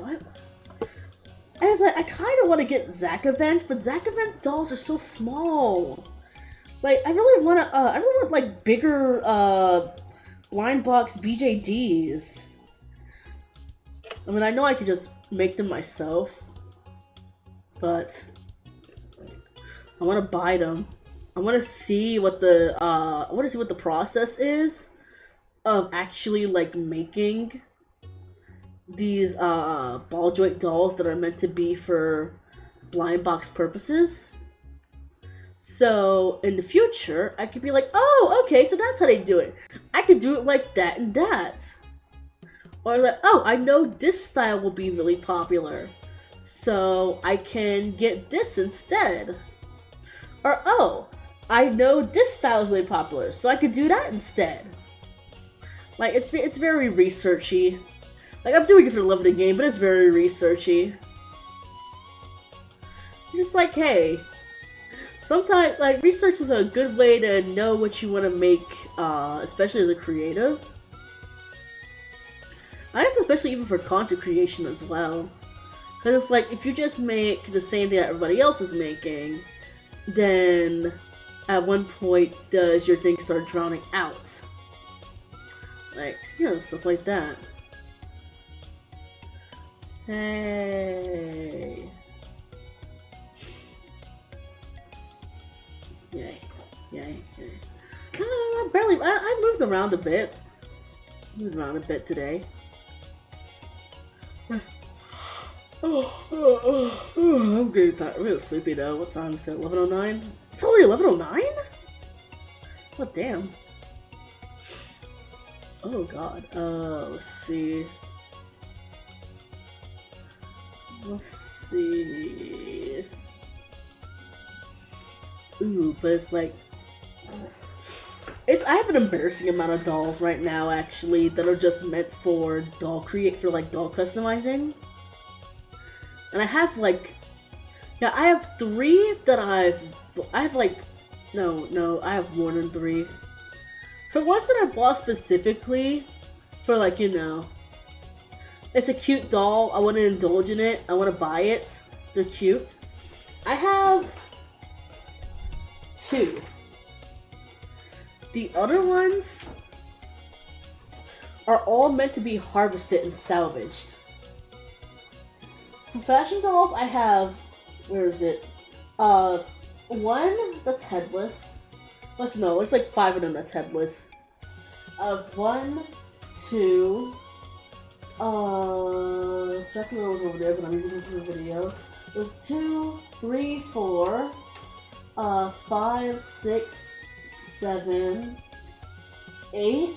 was like, I kind of want to get Zack Event, but Zack Event dolls are so small. Like, I really want like bigger, blind box BJDs. I mean, I know I could just make them myself, but I want to buy them. I want to see what the process is of actually, like, making these ball joint dolls that are meant to be for blind box purposes. So in the future, I could be like, oh, okay, so that's how they do it. I could do it like that and that. Or like, oh, I know this style will be really popular, so I can get this instead. Or, oh, I know this style is really popular, so I could do that instead. Like, it's very researchy. Like, I'm doing it for the love of the game, but it's very researchy. Just like, hey, sometimes, like, research is a good way to know what you want to make, especially as a creative. I guess especially even for content creation as well. Because it's like, if you just make the same thing that everybody else is making, then at one point does your thing start drowning out. Like, you know, stuff like that. Hey. Yay. Yay. Yay. I moved around a bit. Moved around a bit today. I'm getting tired. I'm really sleepy though. What time is it? 11:09? It's already 11:09? Oh, damn. Oh, God. Let's see. Let's see. Ooh, but it's like... I have an embarrassing amount of dolls right now, actually, that are just meant for doll customizing. And I have, like... Yeah, I have 3 that I have, like... No, I have more than 3. For ones that I bought specifically, for, like, you know... It's a cute doll, I want to indulge in it, I want to buy it. They're cute. I have... 2. The other ones are all meant to be harvested and salvaged. For fashion dolls, I have, where is it? 1 that's headless. No, it's like 5 of them that's headless. 1, 2, checking those over there, but I'm using them for the video. There's 2, 3, 4, 5, 6, 7, 8,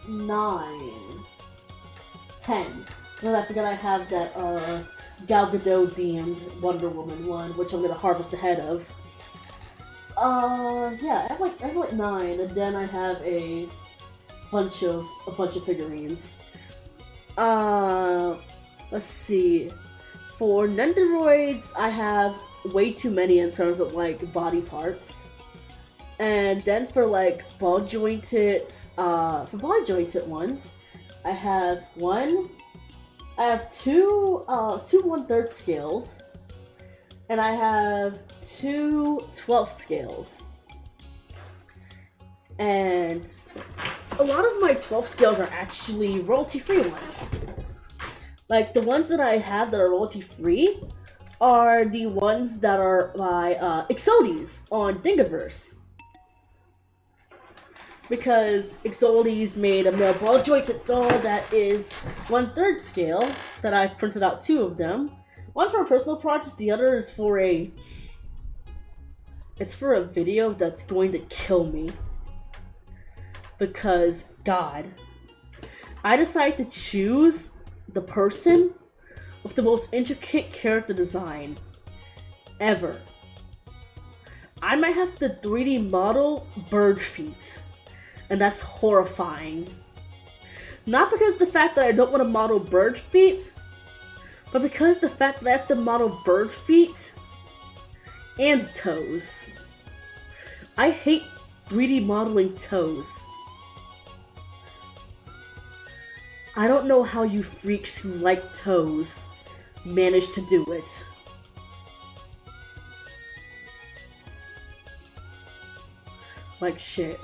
9, 10. Because I forgot I have that Gal Gadot themed Wonder Woman one, which I'm gonna harvest the head of. Yeah, I have like 9, and then I have a bunch of figurines. Let's see. For Nendoroids, I have way too many in terms of like body parts. And then for like ball jointed ones, I have 2 1/3 scales, and I have 2 12 scales. And a lot of my 12 scales are actually royalty-free ones. Like the ones that I have that are royalty-free are the ones that are by esekai'd on Thingiverse. Because esekai'd made a male ball jointed doll that is 1/3 scale, that I printed out 2 of them. One for a personal project, the other is for it's for a video that's going to kill me. Because, God, I decided to choose the person with the most intricate character design ever. I might have to 3D model bird feet. And that's horrifying. Not because of the fact that I don't want to model bird feet, but because of the fact that I have to model bird feet and toes. I hate 3D modeling toes. I don't know how you freaks who like toes manage to do it. Like shit.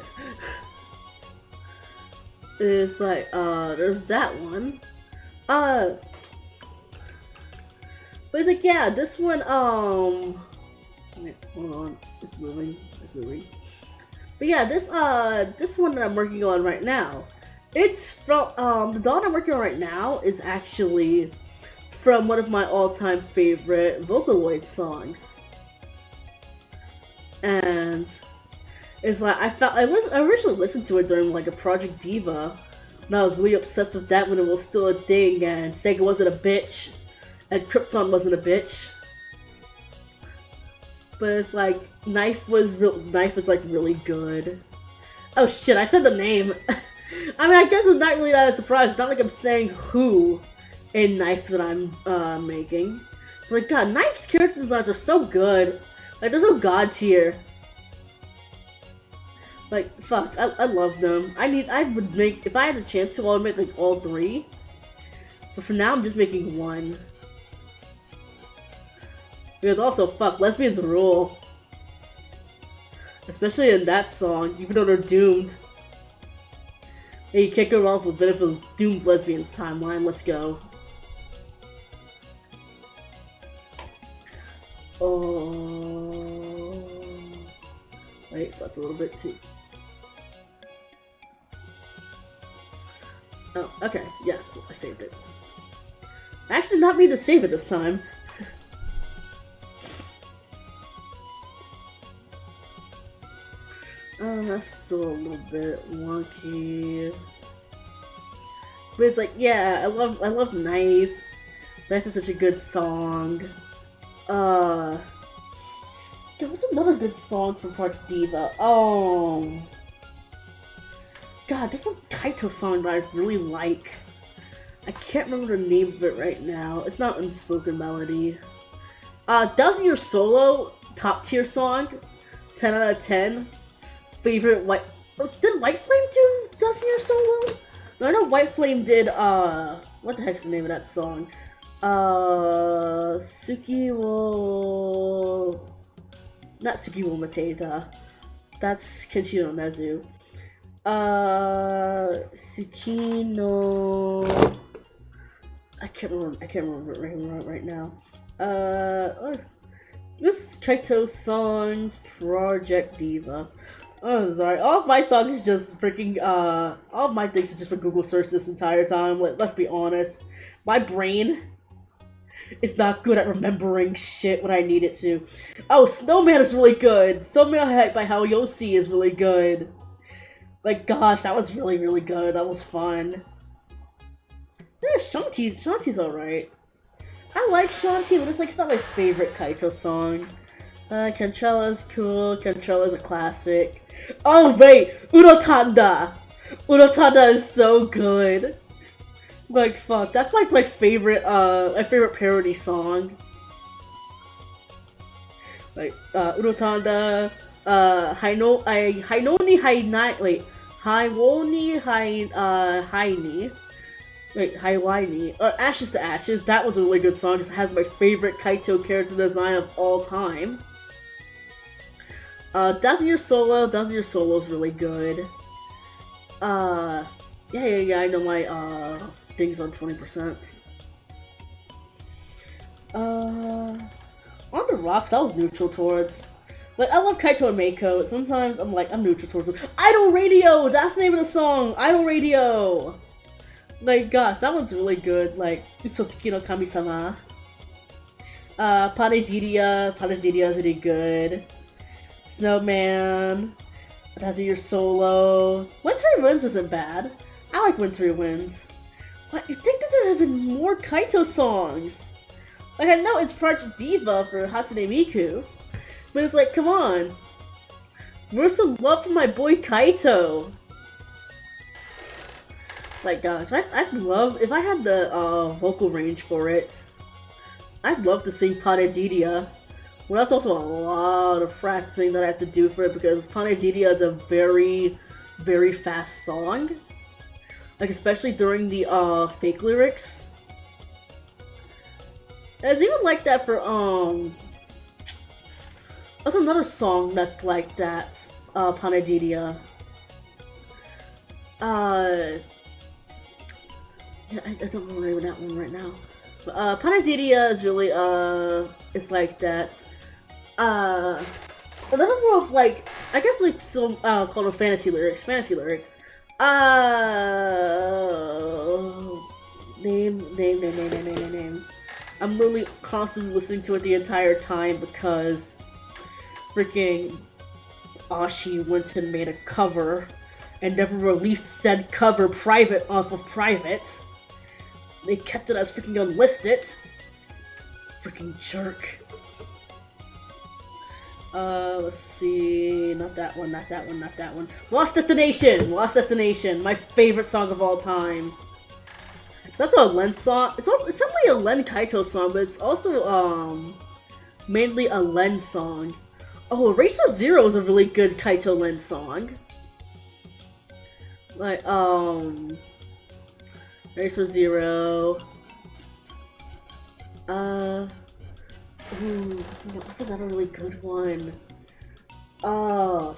It's like, there's that one. But it's like, yeah, this one, wait, hold on, it's moving. But yeah, this one that I'm working on right now, it's from, the doll I'm working on right now is actually from one of my all-time favorite Vocaloid songs. And it's like, I originally listened to it during like a Project Diva, and I was really obsessed with that when it was still a thing, and Sega wasn't a bitch, and Krypton wasn't a bitch. But it's like, Knife was like really good. Oh shit, I said the name. I mean, I guess it's not really that a surprise. It's not like I'm saying who in Knife that I'm making. But like, God, Knife's character designs are so good. Like, they're so god tier. Like, fuck, I love them. If I had a chance to, I would make like all 3. But for now, I'm just making one. Because also, fuck, lesbians rule. Especially in that song, even though they're doomed. Hey, you can't go wrong with a bit of a doomed lesbians timeline. Let's go. Oh. Wait, that's a little bit too. Oh, okay. Yeah, cool. I saved it. I actually did not mean to save it this time. That's still a little bit wonky. But it's like, yeah, I love Knife. Knife is such a good song. God, what's another good song from Project Diva? Oh. God, there's a Kaito song that I really like. I can't remember the name of it right now. It's not Unspoken Melody. Dozen Your Solo, top tier song. 10 out of 10. Favorite White... Did White Flame do Dozen Your Solo? No, I know White Flame did, what the heck's the name of that song? Suki wo... Not Suki wo Mateta. That's Kenshi no Nezu. Suki no... I can't remember it right now. This is Kaito songs, Project Diva. Oh, sorry. All of my songs is just freaking, all of my things is just for Google search this entire time. Let's be honest. My brain is not good at remembering shit when I need it to. Oh, Snowman is really good. Snowman by How Yossi is really good. Like, gosh, that was really, really good. That was fun. Yeah, Shanti's alright. I like Shanti, but it's like, it's not my favorite Kaito song. Cantrell's cool. Cantrell's a classic. Oh wait, Urotanda! Urotanda is so good. Like fuck, that's my favorite parody song. Like Urotanda, Hainoni Hainai, wait, Haiwoni Haini, wait, Haiwaini, or Ashes to Ashes. That was a really good song. It has my favorite Kaito character design of all time. Dozen Your Solo is really good. Yeah, I know my, things on 20%. On the Rocks, I was neutral towards. Like, I love Kaito and Meiko. Sometimes I'm like, I'm neutral towards them. Idol Radio! That's the name of the song! Idol Radio! Like, gosh, that one's really good. Like, Sotsuki no Kami-sama. Panedidia is really good. Snowman, Dozen Your Solo. Wintry Winds isn't bad. I like Wintry Winds. But you'd think that there have been more Kaito songs. Like, I know it's Project Diva for Hatsune Miku, but it's like, come on. Where's some love for my boy Kaito? Like, gosh, I'd love, if I had the vocal range for it, I'd love to sing Panedidia. Well, that's also a lot of practicing that I have to do for it because Panedidia is a very, very fast song. Like, especially during the fake lyrics. And it's even like that for, that's another song that's like that, Panedidia. Yeah, I don't know the name of that one right now. But, Panedidia is really, it's like that. Another more of like, I guess like some, called a fantasy lyrics. Name. I'm literally constantly listening to it the entire time because freaking Ashi went and made a cover and never released said cover private off of private. They kept it as freaking unlisted. Freaking jerk. Let's see. Not that one. Lost Destination! My favorite song of all time. That's a Len song. It's definitely a Len Kaito song, but it's also, mainly a Len song. Oh, Eraser Zero is a really good Kaito Len song. Like, Eraser Zero. What's another really good one? I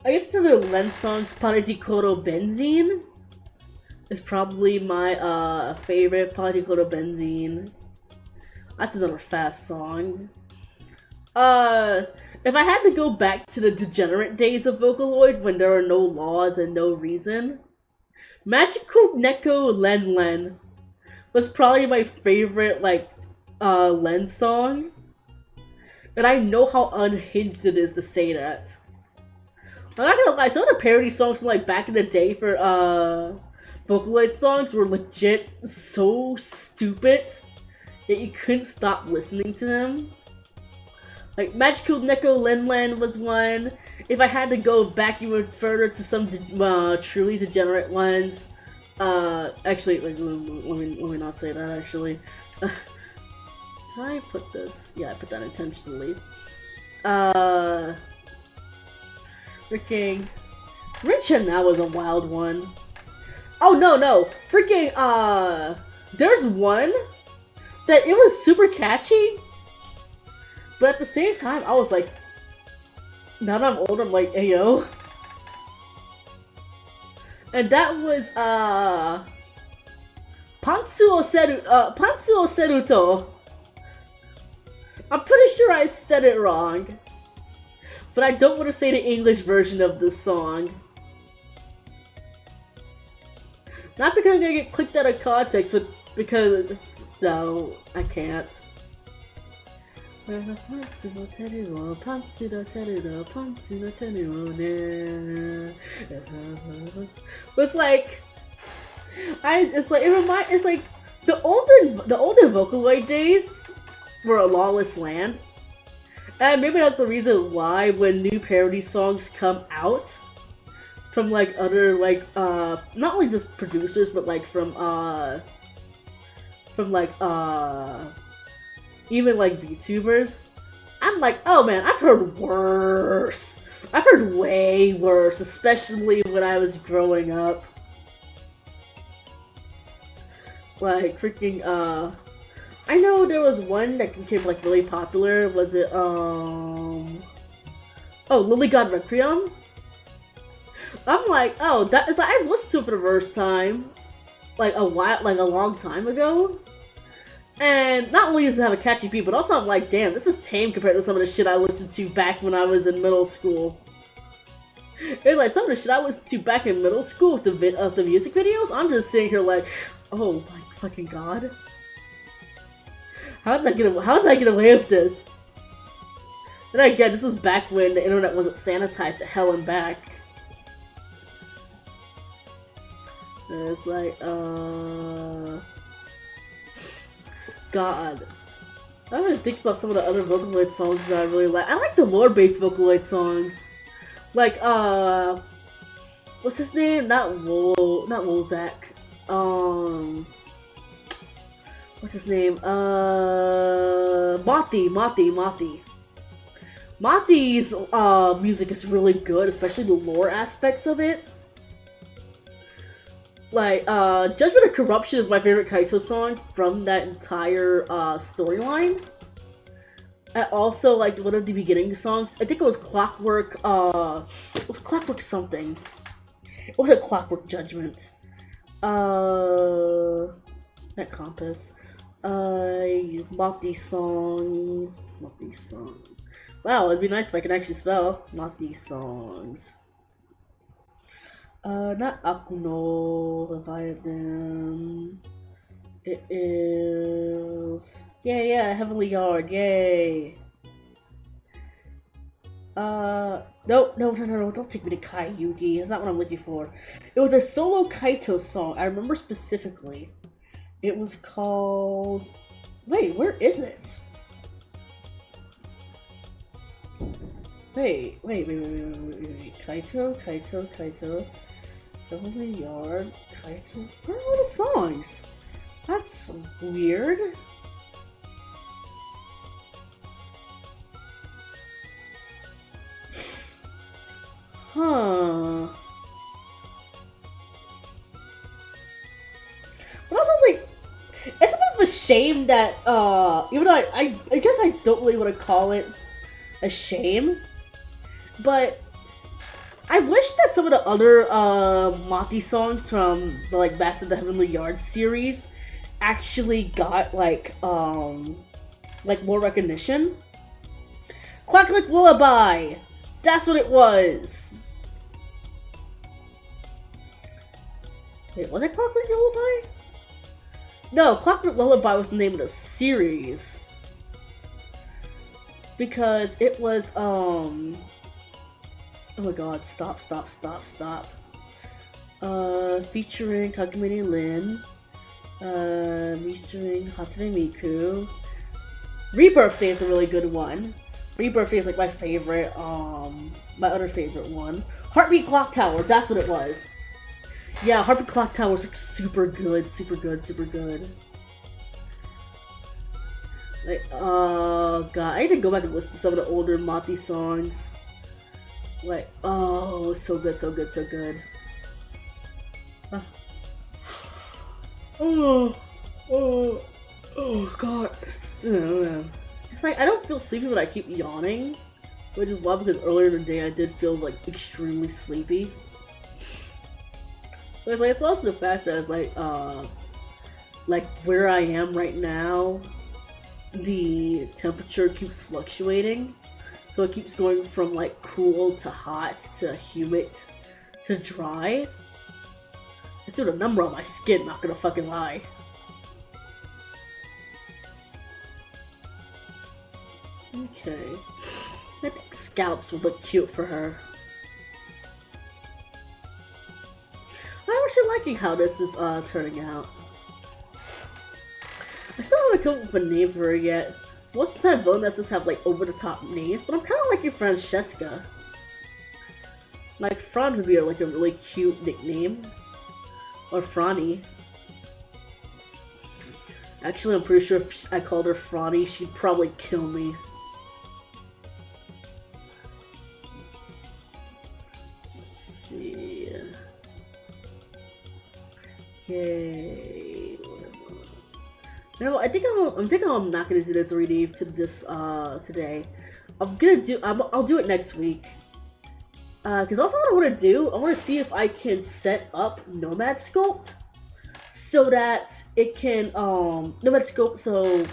guess to the Len songs, Paradicoto Benzene is probably my favorite. Paradicoto Benzene. That's another fast song. If I had to go back to the degenerate days of Vocaloid when there are no laws and no reason, Magical Neko Len Len was probably my favorite, like, Len song. And I know how unhinged it is to say that. I'm not gonna lie, some of the parody songs from, like, back in the day for, Vocaloid songs were legit so stupid that you couldn't stop listening to them. Like, Magical Neko Len Len was one. If I had to go back even further to some truly degenerate ones, actually, like, let me not say that, actually. Did I put this? Yeah, I put that intentionally. Freaking... Richard now was a wild one. Oh, no. Freaking, there's one that it was super catchy, but at the same time, I was like, now that I'm older, I'm like, hey, yo. And that was, Pantsuo Seruto. I'm pretty sure I said it wrong, but I don't want to say the English version of this song. Not because I'm gonna get clicked out of context, but because, no, I can't. It's like, it's like the older Vocaloid days were a lawless land, and maybe that's the reason why when new parody songs come out from like other like not only just producers but like from like even like VTubers, I'm like, oh man, I've heard worse. I've heard way worse, especially when I was growing up. Like freaking I know there was one that became like really popular. Was it oh, Lily God Requiem? I'm like, oh, that is like, I listened to it for the first time like a long time ago. And not only does it have a catchy beat, but also I'm like, damn, this is tame compared to some of the shit I listened to back when I was in middle school. It's like some of the shit I listened to back in middle school with the music videos, I'm just sitting here like, oh my fucking god. How did I get away with this? And again, this was back when the internet wasn't sanitized to hell and back. And it's like, God. I don't even think about some of the other Vocaloid songs that I really like. I like the lore-based Vocaloid songs. Like, what's his name? Not Wozak. What's his name? Mati. Mati's, music is really good, especially the lore aspects of it. Like, Judgment of Corruption is my favorite Kaito song from that entire, storyline. And also, like, one of the beginning songs, I think it was Clockwork, it was Clockwork something. It was a Clockwork Judgment. Not Compass. Bought these songs. Wow, it'd be nice if I could actually spell. Not these songs. Not Akuno, Leviathan. It is... Yeah, Heavenly Yard, yay! No, don't take me to Kai Yugi, that's not what I'm looking for. It was a solo Kaito song, I remember specifically. It was called... Wait, where is it? Wait. Kaito. Heavenly Yard, Kaito. Where are all the songs? That's weird. Huh. But that sounds like... It's a bit of a shame that even though I guess I don't really want to call it a shame, but I wish that some of the other Mati songs from the like Backstabbed the Heavenly Yard series actually got like more recognition. Clockwork Lullaby! That's what it was! Wait, was it Clockwork Lullaby? No, Clockwork Lullaby was the name of the series. Because it was, oh my god, stop. Featuring Kagami Lin. Featuring Hatsune Miku. Rebirthday is a really good one. Rebirthday is like my favorite, my other favorite one. Heartbeat Clock Tower, that's what it was. Yeah, Heartbeat Clock Tower was like super good. Like, oh god, I need to go back and listen to some of the older Mati songs. Like, oh, so good. Oh god. It's like, I don't feel sleepy, but I keep yawning. Which is wild because earlier in the day I did feel like extremely sleepy. But it's like, it's also the fact that it's like where I am right now, the temperature keeps fluctuating. So it keeps going from like cool to hot to humid to dry. It's doing a number on my skin, not gonna fucking lie. Okay. I think scallops would look cute for her. I'm actually liking how this is turning out. I still haven't come up with a name for her yet. Most of the time bonuses have like over the top names, but I'm kinda liking Francesca. Like Fran would be like a really cute nickname. Or Franny. Actually, I'm pretty sure if I called her Franny, she'd probably kill me. Okay, whatever. You know, I think I'm not gonna do the 3D to this today. I'll do it next week. Cause also what I want to do, I want to see if I can set up Nomad Sculpt so that it can Nomad Sculpt. So,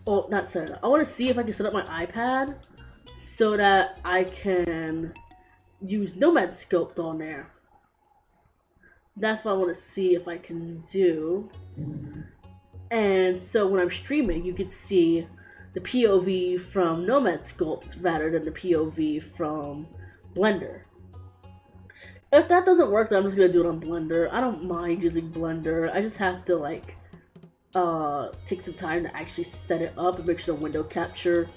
oh, not set it up. I want to see if I can set up my iPad so that I can use Nomad Sculpt on there. That's what I want to see if I can do. And so when I'm streaming, you can see the POV from Nomad Sculpt rather than the POV from Blender. If that doesn't work, then I'm just gonna do it on Blender. I don't mind using Blender. I just have to like take some time to actually set it up and make sure the window capture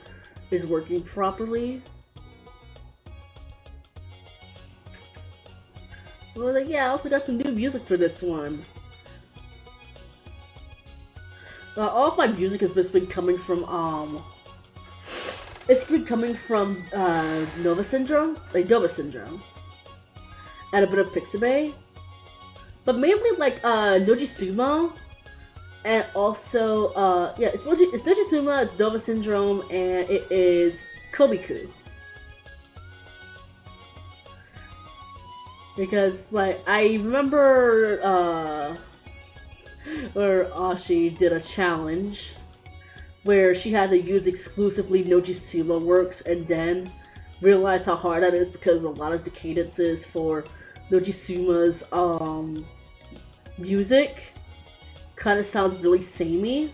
is working properly. Well, like, yeah, I also got some new music for this one. All of my music has just been coming from it's been coming from Nova Syndrome, and a bit of Pixabay, but mainly like Nojisuma, and also yeah, it's Nojisuma, it's Nova Syndrome, and it is Komiku. Because like I remember where Ashi did a challenge where she had to use exclusively Nojisuma works and then realized how hard that is because a lot of the cadences for Nojisuma's music kind of sounds really samey,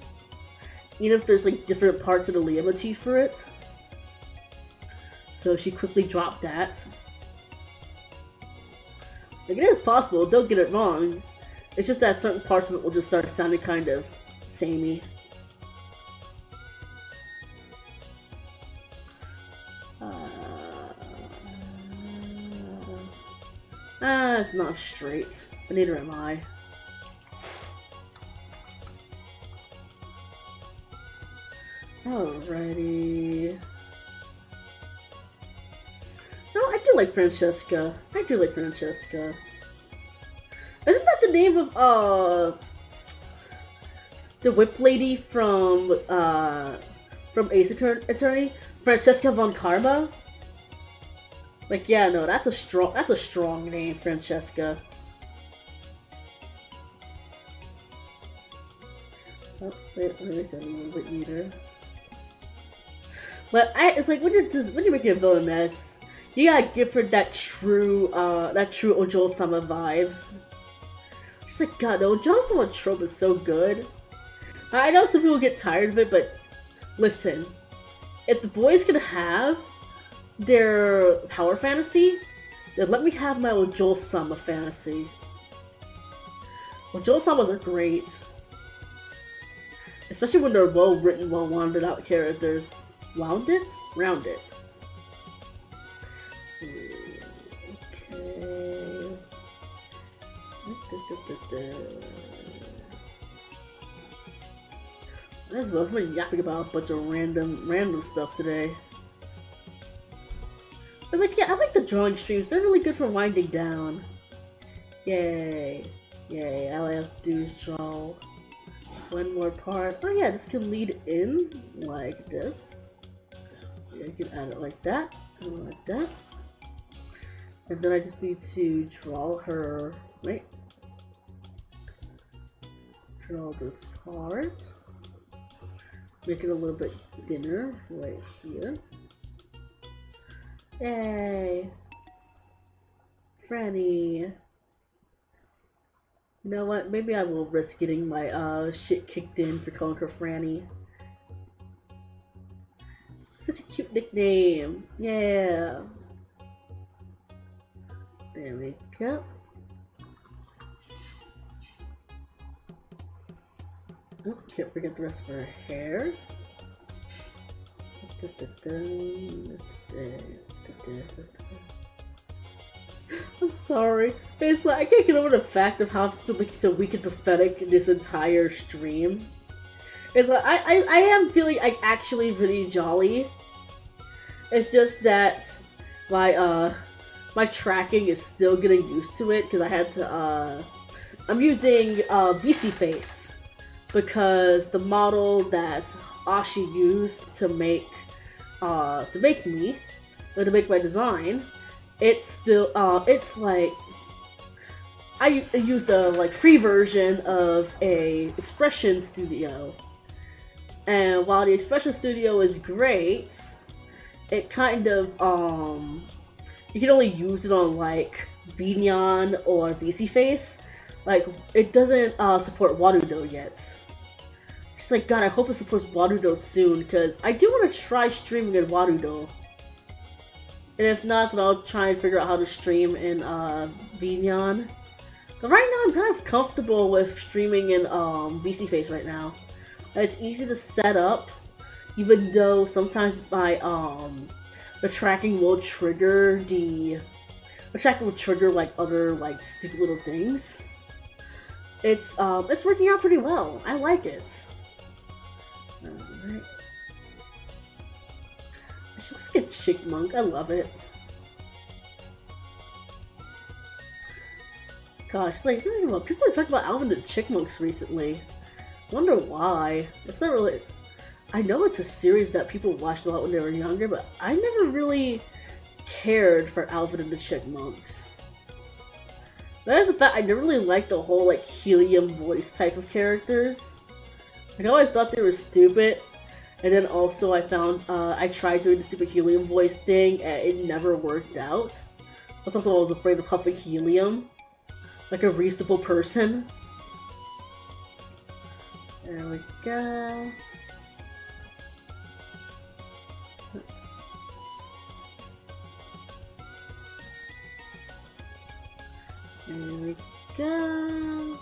even if there's like different parts of the Lea motif for it. So she quickly dropped that. Like, it is possible, don't get it wrong. It's just that certain parts of it will just start sounding kind of samey. It's not straight, but neither am I. Alrighty. No, I do like Francesca. Isn't that the name of, the whip lady from Ace Attorney, Francesca von Karma. Like, yeah, no, that's a strong name, Francesca. Oh, wait, let me make that a little bit neater. But it's like when you're making a villainess, you gotta give her that true Ojo-sama vibes. Just like, God, the Ojo-sama trope is so good. I know some people get tired of it, but listen, if the boys can have their power fantasy, then let me have my Ojo-sama fantasy. Ojo-samas are great. Especially when they're well-written, well-rounded out characters. Rounded? Rounded. Okay. As well, I've been yapping about a bunch of random stuff today. I was like, yeah, I like the drawing streams. They're really good for winding down. Yay. Yay, all I have to do is draw one more part. Oh yeah, this can lead in like this. Yeah, you can add it like that, and like that. And then I just need to draw her, right? Draw this part. Make it a little bit thinner right here. Yay! Franny. You know what? Maybe I will risk getting my shit kicked in for calling her Franny. Such a cute nickname. Yeah. There we go. Oh, can't forget the rest of her hair. I'm sorry. It's like I can't get over the fact of how I'm just looking so weak and pathetic this entire stream. It's like I am feeling like actually really jolly. It's just that my tracking is still getting used to it because I had to I'm using VC Face because the model that Ashi used to make me or to make my design, it's still it's like I used a like free version of a Expression Studio, and while the Expression Studio is great, it kind of you can only use it on like Binyan or VC Face. Like it doesn't support Warudo yet. Just like, God, I hope it supports Warudo soon, because I do want to try streaming in Warudo. And if not, then I'll try and figure out how to stream in Binyan. But right now, I'm kind of comfortable with streaming in VC Face right now. It's easy to set up, even though sometimes my the tracking will trigger like other like stupid little things. It's working out pretty well. I like it. Alright. She looks like a chickmunk. I love it. Gosh, like people are talking about Alvin and the Chickmunks recently. Wonder why. It's not really. I know it's a series that people watched a lot when they were younger, but I never really cared for Alvin and the Chickmunks. That is the fact I never really liked the whole like helium voice type of characters. Like, I always thought they were stupid, and then also I found I tried doing the stupid helium voice thing and it never worked out. That's also why I was afraid of puffing helium, like a reasonable person. There we go. There we go.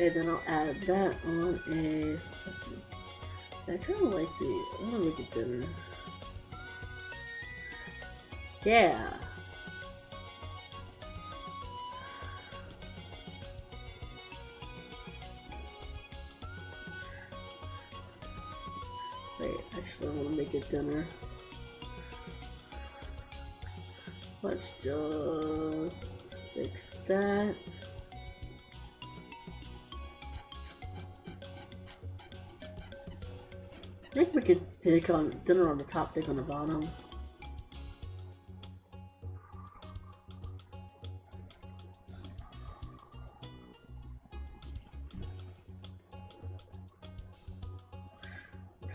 And then I'll add that on a second. I kind of like I want to make it thinner. Yeah. Wait, actually I want to make it thinner. Let's just fix that. think we could dig on dinner on the top, dig on the bottom.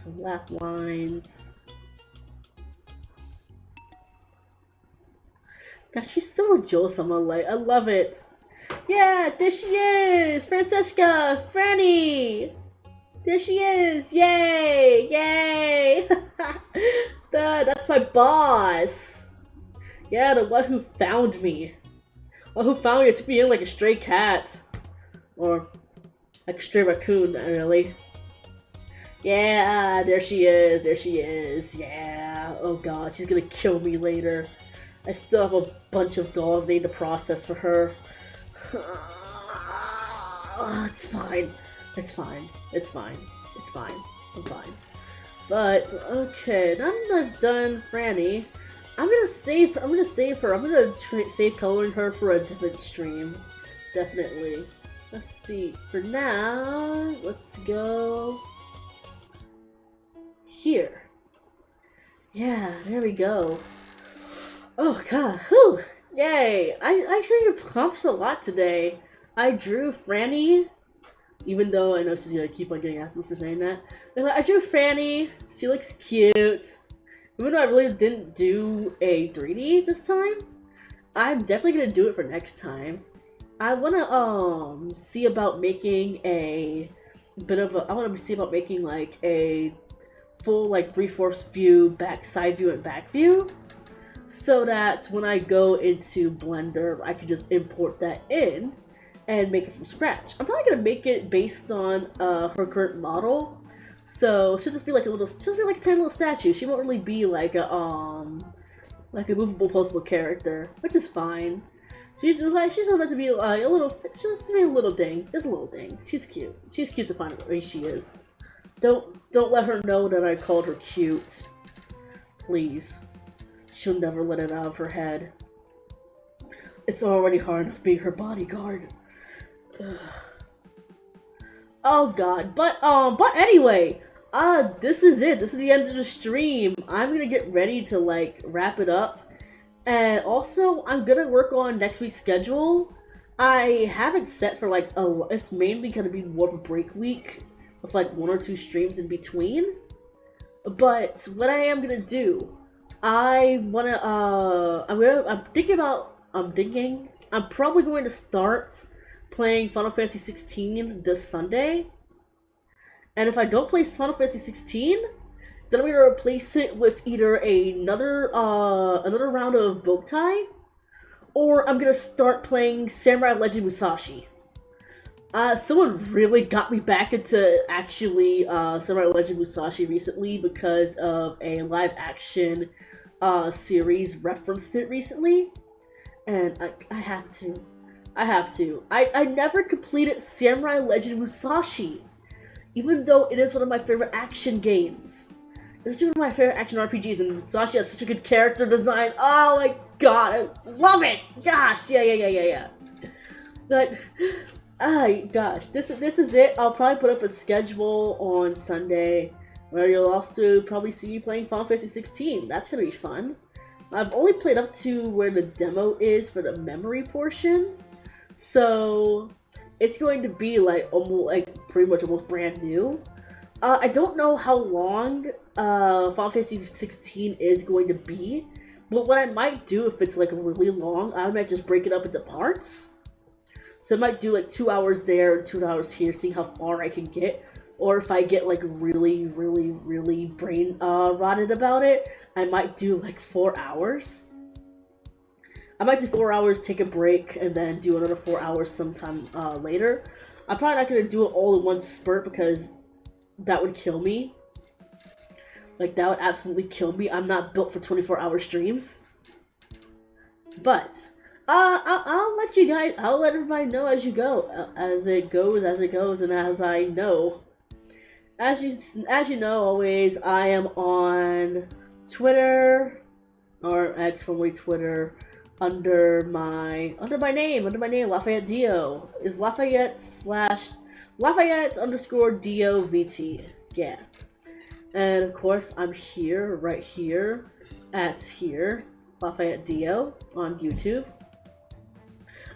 Some laugh lines. God, she's so jealous. I'm like, I love it. Yeah, there she is, Francesca, Franny. There she is! Yay! Yay! That's my boss! Yeah, the one who found me. Well, who found me? It took me in like a stray cat. Or like a stray raccoon, really. Yeah, there she is, there she is. Yeah. Oh god, she's gonna kill me later. I still have a bunch of dolls I need to process for her. It's fine. It's fine. It's fine. It's fine. I'm fine. But okay, now that I've done Franny, I'm gonna save her. I'm gonna save coloring her for a different stream. Definitely. Let's see. For now, let's go here. Yeah, there we go. Oh god. Whew. Yay! I actually accomplished a lot today. I drew Franny. Even though I know she's gonna keep on getting after me for saying that. I drew Franny. She looks cute. Even though I really didn't do a 3D this time, I'm definitely gonna do it for next time. I wanna see about making a bit of a. I wanna see about making like a full like 3/4 view, side view, and back view, so that when I go into Blender, I can just import that in and make it from scratch. I'm probably gonna make it based on her current model, so she'll just be like a tiny little statue. She won't really be like a movable, posable character, which is fine. She's meant to be like a little, she's just be a little thing, just a little thing. She's cute. She's cute to find the way she is. Don't let her know that I called her cute, please. She'll never let it out of her head. It's already hard enough being her bodyguard. Ugh. Oh god, but anyway, this is it. This is the end of the stream. I'm gonna get ready to like wrap it up, and also I'm gonna work on next week's schedule. I have it set for like it's mainly gonna be more of a break week with like 1 or 2 streams in between. But what I am gonna do, I'm probably going to start playing Final Fantasy 16 this Sunday. And if I don't play Final Fantasy 16, then I'm going to replace it with either another round of Bowtie, or I'm going to start playing Samurai Legend Musashi. Someone really got me back into actually Samurai Legend Musashi recently because of a live action series referenced it recently, and I have to. I never completed Samurai Legend Musashi, even though it is one of my favorite action games. It's one of my favorite action RPGs, and Musashi has such a good character design. Oh my god, I love it! Gosh, yeah. But, gosh, this is it. I'll probably put up a schedule on Sunday, where you'll also probably see me playing Final Fantasy 16. That's gonna be fun. I've only played up to where the demo is for the memory portion, so it's going to be like pretty much almost brand new. I don't know how long Final Fantasy 16 is going to be, but what I might do if it's like really long, I might just break it up into parts. So I might do like 2 hours there, 2 hours here, seeing how far I can get. Or if I get like really brain rotted about it, I might do like 4 hours. I might do 4 hours, take a break, and then do another 4 hours sometime later. I'm probably not gonna do it all in one spurt because that would kill me. Like, that would absolutely kill me. I'm not built for 24-hour streams. But I'll let you guys, I'll let everybody know as you go, as it goes, and as I know. As you know, always, I am on Twitter, or X, formerly Twitter, under my name, Lafayette Dio. Is Lafayette _Dio VT. Yeah. And of course, I'm here, right here, Lafayette Dio on YouTube.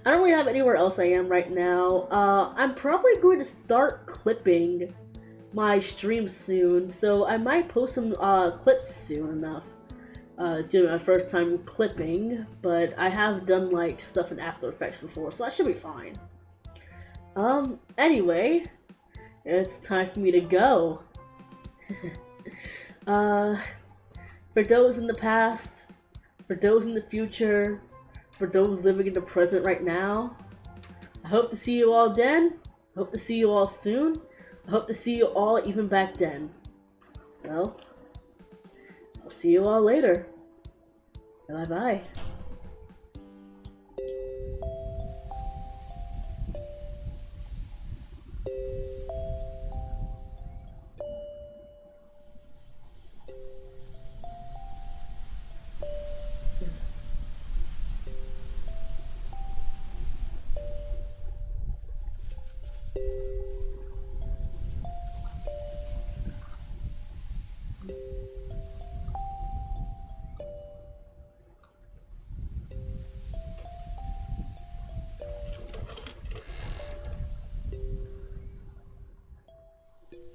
I don't really have anywhere else I am right now. I'm probably going to start clipping my stream soon, so I might post some clips soon enough. It's gonna be my first time clipping, but I have done like stuff in After Effects before, so I should be fine. Anyway, it's time for me to go. For those in the past, for those in the future, for those living in the present right now, I hope to see you all then. I hope to see you all soon. I hope to see you all even back then. Well, I'll see you all later. Bye-bye.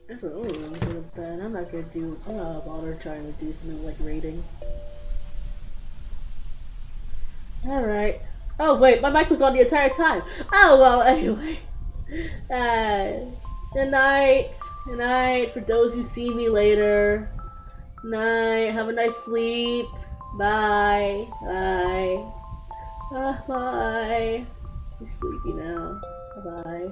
That's what I'm gonna bed. I'm not gonna bother trying to do something like raiding. Alright. Oh wait, my mic was on the entire time. Oh well, anyway. Good night. Good night for those who see me later. Night. Have a nice sleep. Bye. Bye. Bye. I'm sleepy now. Bye bye.